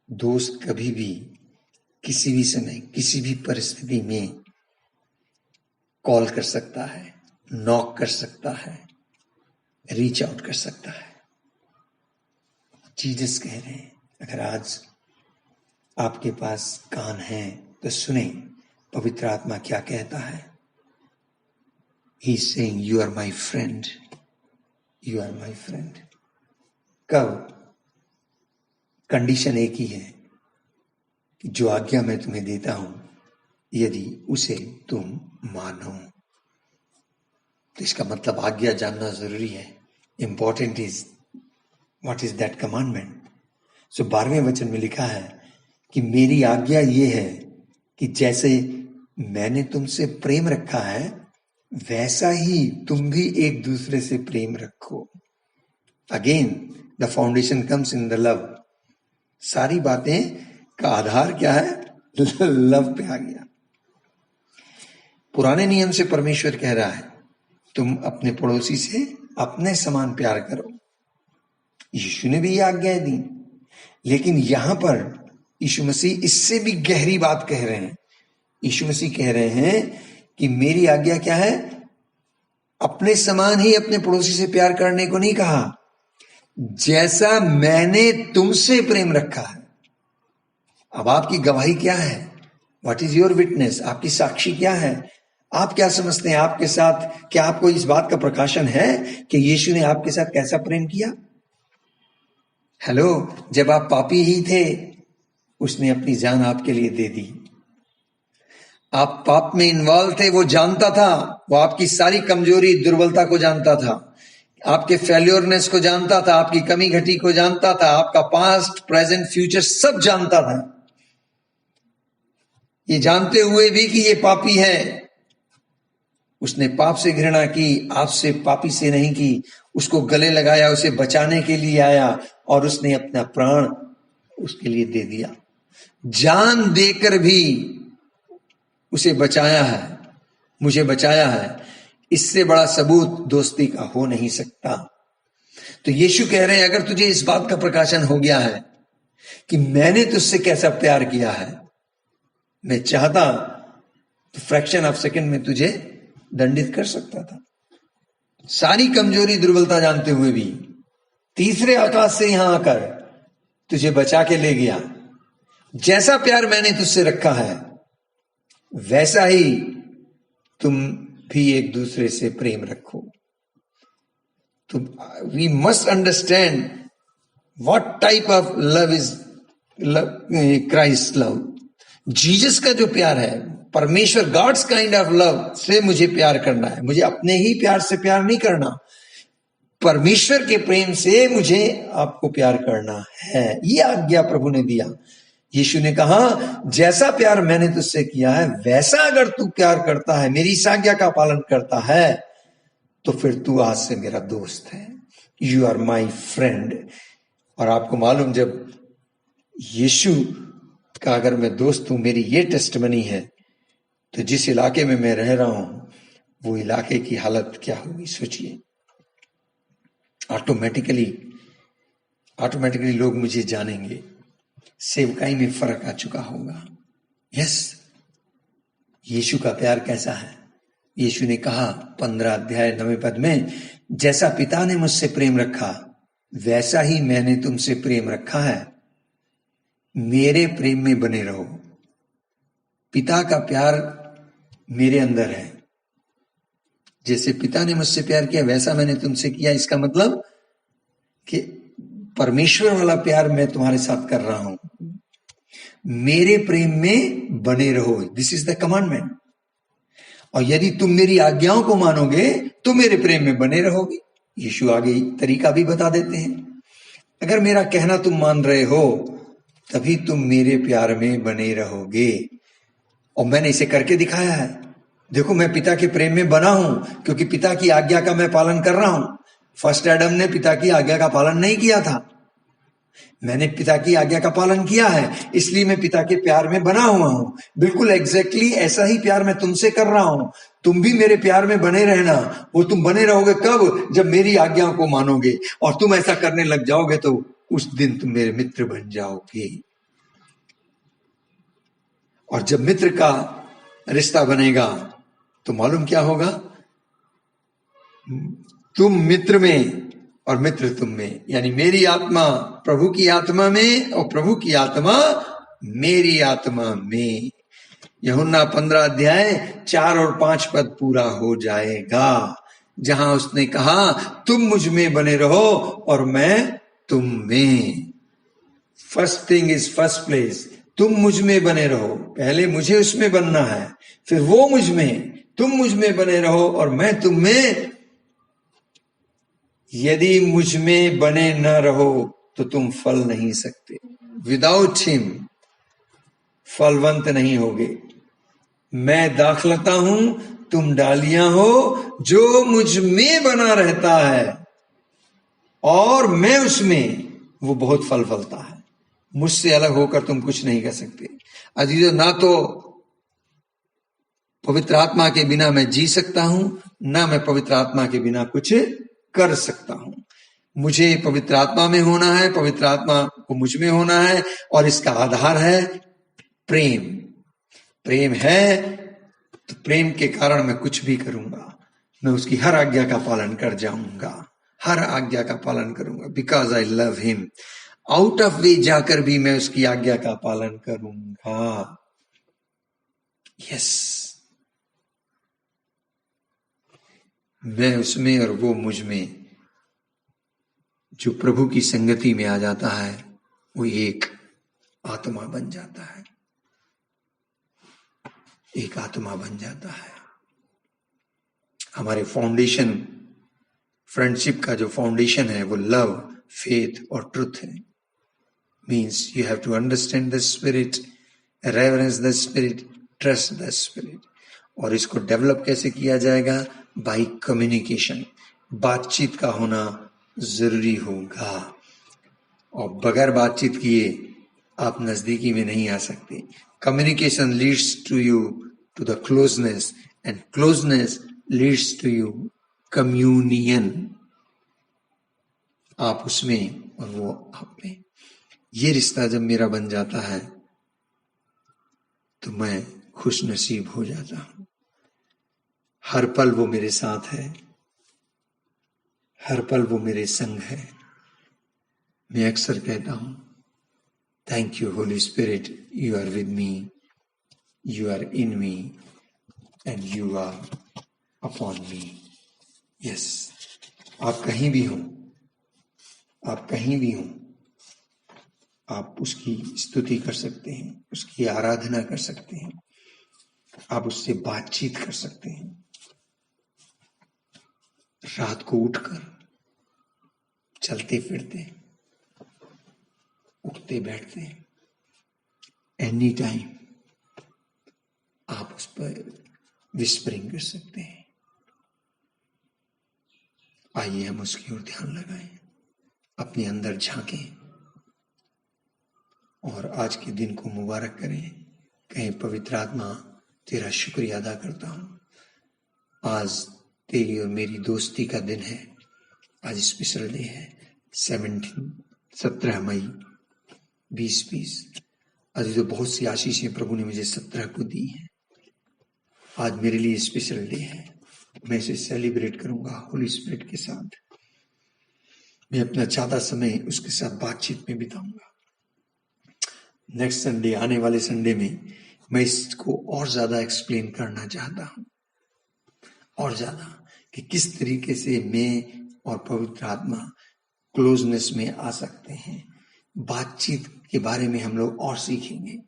दोस्त कभी भी, किसी भी समय, किसी भी परिस्थिति में कॉल कर सकता है, नॉक कर सकता है, रीच आउट कर सकता है। जीसस कह रहे हैं, अगर आज आपके पास कान है तो सुने पवित्र आत्मा क्या कहता है। He is saying you are my friend, you are my friend. कब? कंडीशन एक ही है कि जो आज्ञा मैं तुम्हें देता हूं, यदि उसे तुम मानो। तो इसका मतलब आज्ञा जानना जरूरी है। Important is what is that commandment. So 12वें वचन में लिखा है कि मेरी आज्ञा ये है कि जैसे मैंने तुमसे प्रेम रखा है, वैसा ही तुम भी एक दूसरे से प्रेम रखो। Again the foundation comes in the love. सारी बातें का आधार क्या है? लव पे आ गया। पुराने नियम से परमेश्वर कह रहा है तुम अपने पड़ोसी से अपने समान प्यार करो। यीशु ने भी ये आज्ञाएं दी, लेकिन यहां पर यीशु मसीह इससे भी गहरी बात कह रहे हैं। यीशु मसीह कह रहे हैं कि मेरी आज्ञा क्या है? अपने समान ही अपने पड़ोसी से प्यार करने को नहीं कहा, जैसा मैंने तुमसे प्रेम रखा है। अब आपकी गवाही क्या है? What is your witness? आपकी साक्षी क्या है? आप क्या समझते हैं? आपके साथ क्या आपको इस बात का प्रकाशन है कि यीशु ने आपके साथ कैसा प्रेम किया? हेलो, जब आप पापी ही थे उसने अपनी जान आपके लिए दे दी। आप पाप में इन्वॉल्व थे, वो जानता था, वो आपकी सारी कमजोरी दुर्बलता को जानता था, आपके फेल्योरनेस को जानता था, आपकी कमी घटी को जानता था, आपका पास्ट प्रेजेंट फ्यूचर सब जानता था। ये जानते हुए भी कि ये पापी है, उसने पाप से घृणा की, आपसे पापी से नहीं की। उसको गले लगाया, उसे बचाने के लिए आया और उसने अपना प्राण उसके लिए दे दिया। जान देकर भी उसे बचाया है, मुझे बचाया है। इससे बड़ा सबूत दोस्ती का हो नहीं सकता। तो यीशु कह रहे हैं अगर तुझे इस बात का प्रकाशन हो गया है कि मैंने तुझसे कैसा प्यार किया है, मैं चाहता तो फ्रैक्शन ऑफ सेकंड में तुझे दंडित कर सकता था। सारी कमजोरी दुर्बलता जानते हुए भी तीसरे आकाश से यहां आकर तुझे बचा के ले गया। जैसा प्यार मैंने तुझसे रखा है वैसा ही तुम भी एक दूसरे से प्रेम रखो। तो we must understand what type of love is Christ love. Jesus का जो प्यार है, परमेश्वर गॉड्स काइंड ऑफ लव से मुझे प्यार करना है। मुझे अपने ही प्यार से प्यार नहीं करना, परमेश्वर के प्रेम से मुझे आपको प्यार करना है। ये आज्ञा प्रभु ने दिया। यीशु ने कहा जैसा प्यार मैंने तुझसे किया है वैसा अगर तू प्यार करता है, मेरी इस आज्ञा का पालन करता है, तो फिर तू आज से मेरा दोस्त है। You are my friend. और आपको मालूम, जब यीशु का अगर मैं दोस्त हूं, मेरी ये टेस्टमनी है, तो जिस इलाके में मैं रह रहा हूं वो इलाके की हालत क्या होगी सोचिए। ऑटोमेटिकली लोग मुझे जानेंगे, सेवकाई में फर्क आ चुका होगा। यस, यीशु का प्यार कैसा है? यीशु ने कहा 15 अध्याय 9वें पद में, जैसा पिता ने मुझसे प्रेम रखा वैसा ही मैंने तुमसे प्रेम रखा है, मेरे प्रेम में बने रहो। पिता का प्यार मेरे अंदर है। जैसे पिता ने मुझसे प्यार किया वैसा मैंने तुमसे किया। इसका मतलब कि परमेश्वर वाला प्यार मैं तुम्हारे साथ कर रहा हूं। मेरे प्रेम में बने रहो, दिस इज द कमांडमेंट। और यदि तुम मेरी आज्ञाओं को मानोगे तो मेरे प्रेम में बने रहोगे। यीशु आगे तरीका भी बता देते हैं, अगर मेरा कहना तुम मान रहे हो तभी तुम मेरे प्यार में बने रहोगे। और मैंने इसे करके दिखाया है। देखो, मैं पिता के प्रेम में बना हूं क्योंकि पिता की आज्ञा का मैं पालन कर रहा हूं। फर्स्ट एडम ने पिता की आज्ञा का पालन नहीं किया था, मैंने पिता की आज्ञा का पालन किया है, इसलिए मैं पिता के प्यार में बना हुआ हूं। बिल्कुल एग्जैक्टली ऐसा ही प्यार मैं तुमसे कर रहा हूं। तुम भी मेरे प्यार में बने रहना। वो तुम बने रहोगे कब? जब मेरी आज्ञाओं को मानोगे। और तुम ऐसा करने लग जाओगे तो उस दिन तुम मेरे मित्र बन जाओगे। और जब मित्र का रिश्ता बनेगा तो मालूम क्या होगा? तुम मित्र में और मित्र तुम में, यानी मेरी आत्मा प्रभु की आत्मा में और प्रभु की आत्मा मेरी आत्मा में। यूहन्ना 15 अध्याय 4 और 5 पद पूरा हो जाएगा, जहां उसने कहा तुम मुझ में बने रहो और मैं तुम में। First thing is first place, तुम मुझ में बने रहो। पहले मुझे उसमें बनना है, फिर वो मुझ में। तुम मुझ में बने रहो और मैं तुम में। यदि मुझ में बने न रहो तो तुम फल नहीं सकते। विदाउट हिम फलवंत नहीं होगे। मैं दाखलता हूं, तुम डालियां हो। जो मुझ में बना रहता है और मैं उसमें, वो बहुत फल फलता है। मुझसे अलग होकर तुम कुछ नहीं कर सकते। अजीजों, ना तो पवित्र आत्मा के बिना मैं जी सकता हूं, ना मैं पवित्र आत्मा के बिना कुछ कर सकता हूं। मुझे पवित्र आत्मा में होना है, पवित्र आत्मा को मुझ में होना है, और इसका आधार है प्रेम। प्रेम है तो प्रेम के कारण मैं कुछ भी करूंगा, मैं उसकी हर आज्ञा का पालन कर जाऊंगा, हर आज्ञा का पालन करूंगा, because I love him. Out of वे जाकर भी मैं उसकी आज्ञा का पालन करूंगा। यस, मैं उसमें और वो मुझ में। जो प्रभु की संगति में आ जाता है वो एक आत्मा बन जाता है, एक आत्मा बन जाता है। हमारे फाउंडेशन, फ्रेंडशिप का जो फाउंडेशन है वो लव, फेथ और ट्रुथ है। Means you have to understand the spirit, reverence the spirit, trust the spirit. और इसको डेवलप कैसे किया जाएगा? By communication. बातचीत का होना जरूरी होगा, और बगैर बातचीत किए आप नजदीकी में नहीं आ सकते। Communication leads to you to the closeness, and closeness leads to you communion. आप उसमें और वो आप में। ये रिश्ता जब मेरा बन जाता है तो मैं खुश नसीब हो जाता हूं। हर पल वो मेरे साथ है, हर पल वो मेरे संग है। मैं अक्सर कहता हूं, thank you Holy Spirit, you are with me, you are in me, and you are upon me. Yes, आप कहीं भी हो, आप कहीं भी हो, आप उसकी स्तुति कर सकते हैं, उसकी आराधना कर सकते हैं, आप उससे बातचीत कर सकते हैं। रात को उठकर, चलते फिरते, उठते बैठते, एनी टाइम आप उस पर विस्परिंग कर सकते हैं। आइए हम उसकी ओर ध्यान लगाएं, अपने अंदर झांकें और आज के दिन को मुबारक करें। कहें, पवित्र आत्मा तेरा शुक्रिया अदा करता हूं। आज तेरी और मेरी दोस्ती का दिन है। आज स्पेशल डे है, 17 मई 2020। आज तो बहुत सी आशीषें प्रभु ने मुझे 17 को दी है। आज मेरे लिए स्पेशल डे है, मैं इसे सेलिब्रेट करूंगा होली स्पिरिट के साथ। मैं अपना ज्यादा समय उसके साथ बातचीत में बिताऊंगा। नेक्स्ट संडे, आने वाले संडे में मैं इसको और ज्यादा एक्सप्लेन करना चाहता हूं, और ज्यादा, कि किस तरीके से मैं और पवित्र आत्मा क्लोजनेस में आ सकते हैं। बातचीत के बारे में हम लोग और सीखेंगे।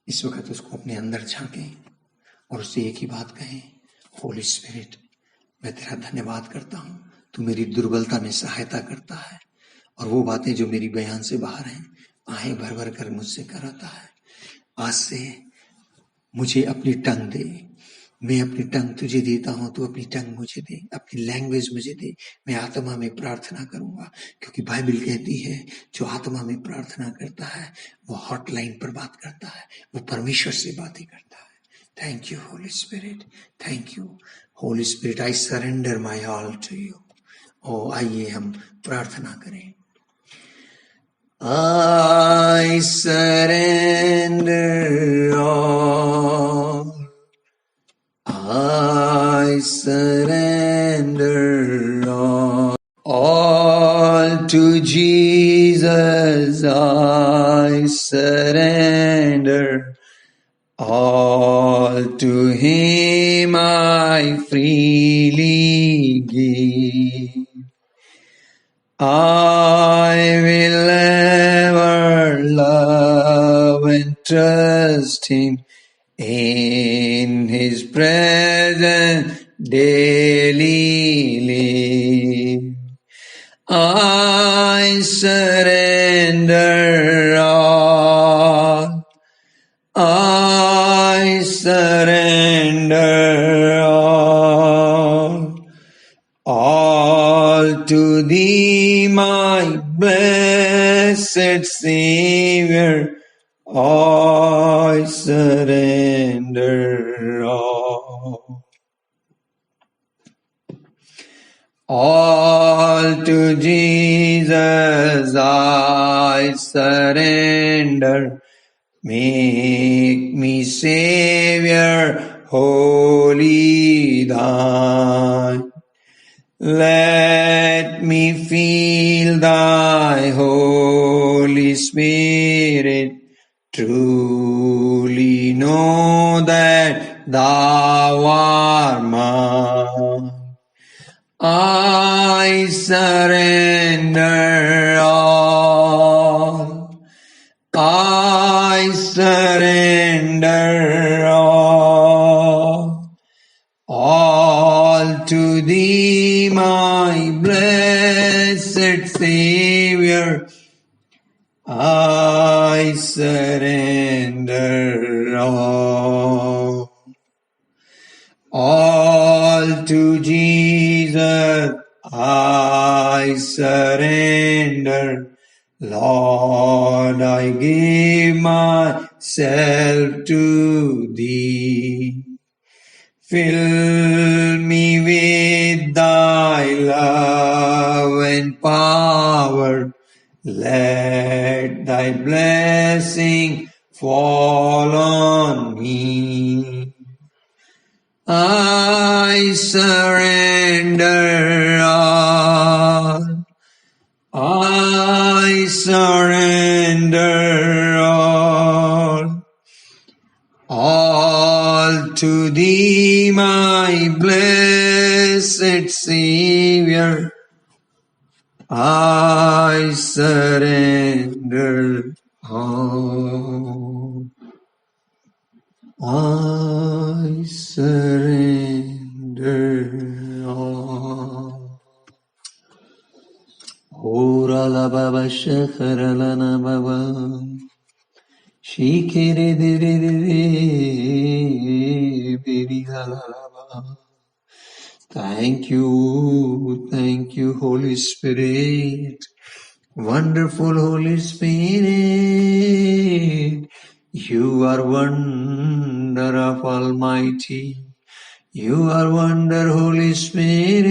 इस वक्त उसको अपने अंदर झांकें और उससे एक ही बात कहें, होली स्पिरिट, मैं तेरा धन्यवाद करता हूं, तू मेरी दुर्बलता में सहायता करता है, और वो बातें जो मेरी बयान से बाहर हैं, आहें भर भर कर मुझसे कराता है। आज से मुझे अपनी टंग दे, मैं अपनी टंग तुझे देता हूं, तू अपनी टंग मुझे दे, अपनी लैंग्वेज मुझे दे। मैं आत्मा में प्रार्थना करूंगा, क्योंकि बाइबल कहती है जो आत्मा में प्रार्थना करता है वो हॉटलाइन पर बात करता है, वो परमेश्वर से बातें करता है। Thank you Holy Spirit, thank you Holy Spirit, I surrender my all to you. ओ आइए हम प्रार्थना करें। I surrender all, I surrender all to Jesus, I surrender all to Him, I freely give. I will ever love and trust Him, in His presence daily live. I surrender all, I surrender all to Thee, my blessed Savior, I surrender All to Jesus I surrender. Make me Savior, wholly thine. Let me feel thy Holy Spirit, truly know that thou art mine. I surrender all. I surrender all to thee, my blessed Savior. I surrender all to Jesus I surrender. Lord, I give myself to thee. Fill me with thy love and power. Let thy blessing fall on me. I surrender all. I surrender all to thee, my blessed Savior. I surrender all. I surrender all. Ora la baba shakara la na baba. Shikere de de de de baby la la la ba. Thank you, Holy Spirit. Wonderful Holy Spirit. You are wonder of Almighty. You are wonder, Holy Spirit.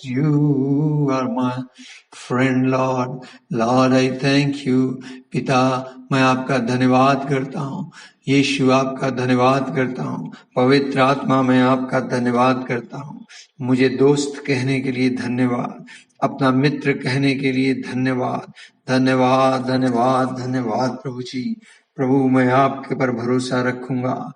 You are my friend, Lord. Lord, I thank you. पिता, मैं आपका धन्यवाद करता हूँ. यीशु, आपका धन्यवाद करता हूँ. पवित्र आत्मा, मैं आपका धन्यवाद करता हूँ. मुझे दोस्त कहने के लिए धन्यवाद. अपना मित्र कहने के लिए धन्यवाद. धन्यवाद, धन्यवाद, धन्यवाद प्रभु जी. प्रभु, मैं आपके पर भरोसा रखूंगा.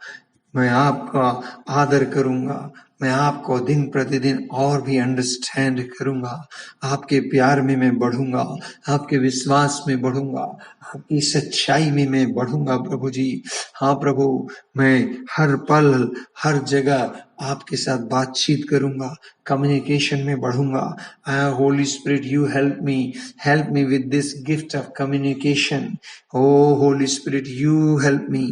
मैं आपका आदर करूंगा. मैं आपको दिन प्रतिदिन और भी अंडरस्टैंड करूंगा. आपके प्यार में मैं बढ़ूंगा. आपके विश्वास में बढ़ूंगा. आपकी सच्चाई में मैं बढ़ूंगा प्रभु जी. हाँ प्रभु, मैं हर पल हर जगह आपके साथ बातचीत करूंगा. कम्युनिकेशन में बढ़ूंगा. Holy Spirit, you help me with this gift of communication. Oh Holy Spirit, you help me.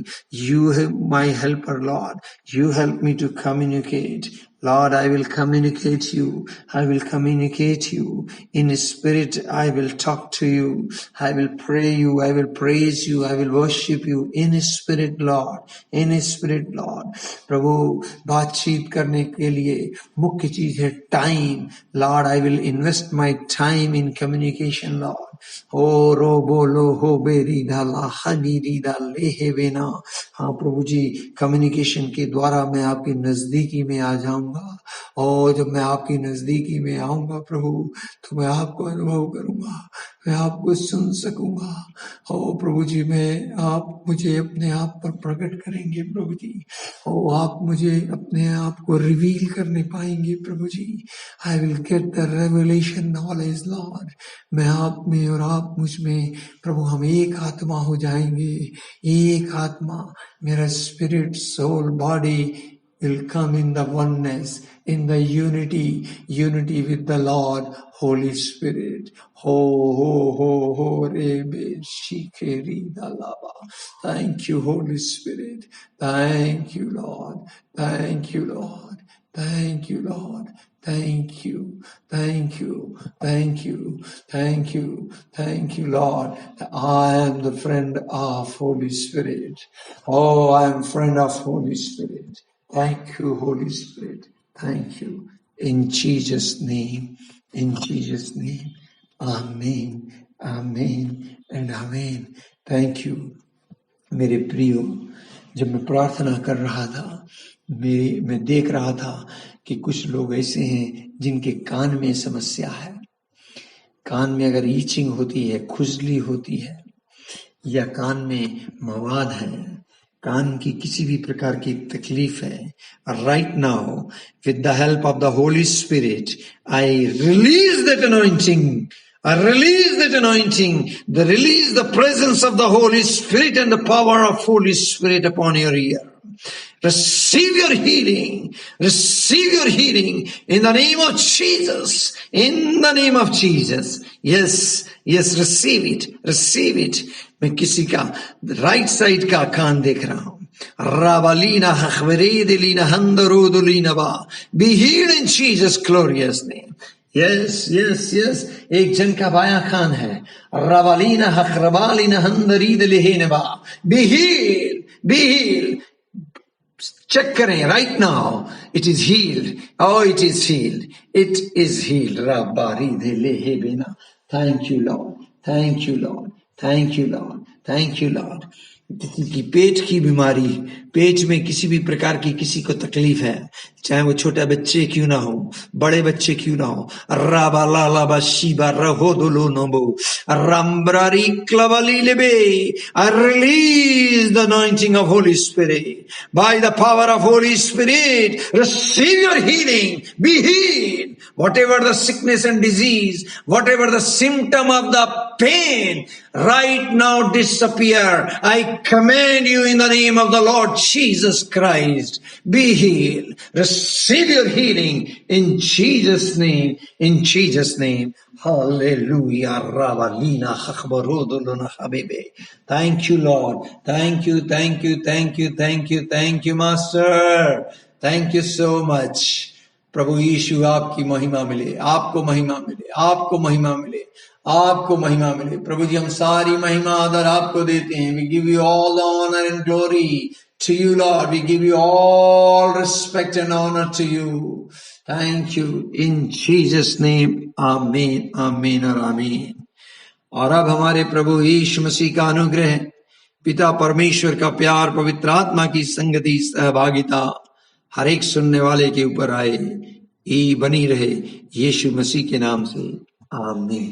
You help my helper, Lord. You help me to communicate. Lord, I will communicate you. I will communicate you. In spirit, I will talk to you. I will pray you. I will praise you. I will worship you. In spirit, Lord. In spirit, Lord. प्रभु, बातचीत करने के लिए मुख्य चीज है time. Lord, I will invest my time in communication, Lord. ओ रो बोलो हो berry डाला हनीरी डाले हे वेना. हाँ प्रभु जी, कम्युनिकेशन के द्वारा मैं आपकी नजदीकी में आ जाऊंगा. और जब मैं आपकी नजदीकी में आऊंगा प्रभु, तो मैं आपको अनुभव करूंगा. मैं आपको सुन सकूंगा. ओ प्रभु जी, आप मुझे अपने आप पर प्रकट करेंगे प्रभु जी. ओ आप मुझे अपने आप को रिवील करने पाएंगे प्रभु जी. I will get the revelation knowledge lord. मैं आप में और आप मुझ में प्रभु, हम एक आत्मा हो जाएंगे. एक आत्मा, मेरा spirit, soul, body will come in the oneness, in the unity with the Lord, Holy Spirit. Ho, ho, ho, ho, rebe, shikeri, dalaba. Thank you, Holy Spirit. Thank you, Lord. Thank you, Lord. Thank you, Lord. Thank you, thank you, thank you, thank you, thank you, Lord. I am the friend of Holy Spirit. Oh, I am friend of Holy Spirit. Thank you, Holy Spirit. Thank you. In Jesus' name, in Jesus' name. Amen, amen, and amen. Thank you. मेरे प्रियो, जब मैं प्रार्थना कर रहा था, मैं देख रहा था कि कुछ लोग ऐसे हैं जिनके कान में समस्या है। कान में अगर ईचिंग होती है, खुजली होती है, या कान में मवाद है, कान की किसी भी प्रकार की तकलीफ है, right now with the help of the Holy Spirit I release that anointing. I release that anointing, release the presence of the Holy Spirit and the power of Holy Spirit upon your ear. Receive your healing. Receive your healing in the name of Jesus. In the name of Jesus. Yes, yes, receive it. Receive it. मैं किसी का right side का कान देख रहा हूं. Rabalina hachveredelina handarodolina ba. Be healed in Jesus' glorious name. Yes, yes, yes. एक जन का बाया कान है. Rabalina hachrabalina handaridelehin ba. Be healed. Be healed. Check करें right now. It is healed. Oh, it is healed. It is healed. Rabaridelehe. Thank you, Lord. Thank you, Lord. Thank you, Lord. Thank you, Lord. किसी की पेट की बीमारी, पेट में किसी भी प्रकार की किसी को तकलीफ है, चाहे वो छोटा बच्चे क्यों ना हो, बड़े बच्चे क्यों ना हो, राबा लाला बा शिबा रहो दोलो नोबो रंब्रारी क्लवली लेबे. I release the anointing of Holy Spirit. By the power of Holy Spirit, receive your healing. Be healed. Whatever the sickness and disease, whatever the symptom of the pain, right now disappear. I command you in the name of the Lord Jesus Christ. Be healed. Receive your healing in Jesus' name. In Jesus' name. Hallelujah. Thank you, Lord. Thank you, thank you, thank you, thank you, thank you, Master. Thank you so much. प्रभु यीशु आपकी महिमा मिले, आपको महिमा मिले, आपको महिमा मिले, आपको महिमा मिले. प्रभु जी हम सारी महिमा आदर आपको देते हैं. We give you all the honor and glory to you, Lord. We give you all respect and honor to you. Thank you. In Jesus' name. Amen, amen और आमीन. और अब हमारे प्रभु यीशु मसीह का अनुग्रह, पिता परमेश्वर का प्यार, पवित्र आत्मा की संगति, सहभागिता हर एक सुनने वाले के ऊपर आए, बनी रहे, यीशु मसीह के नाम से. आमीन.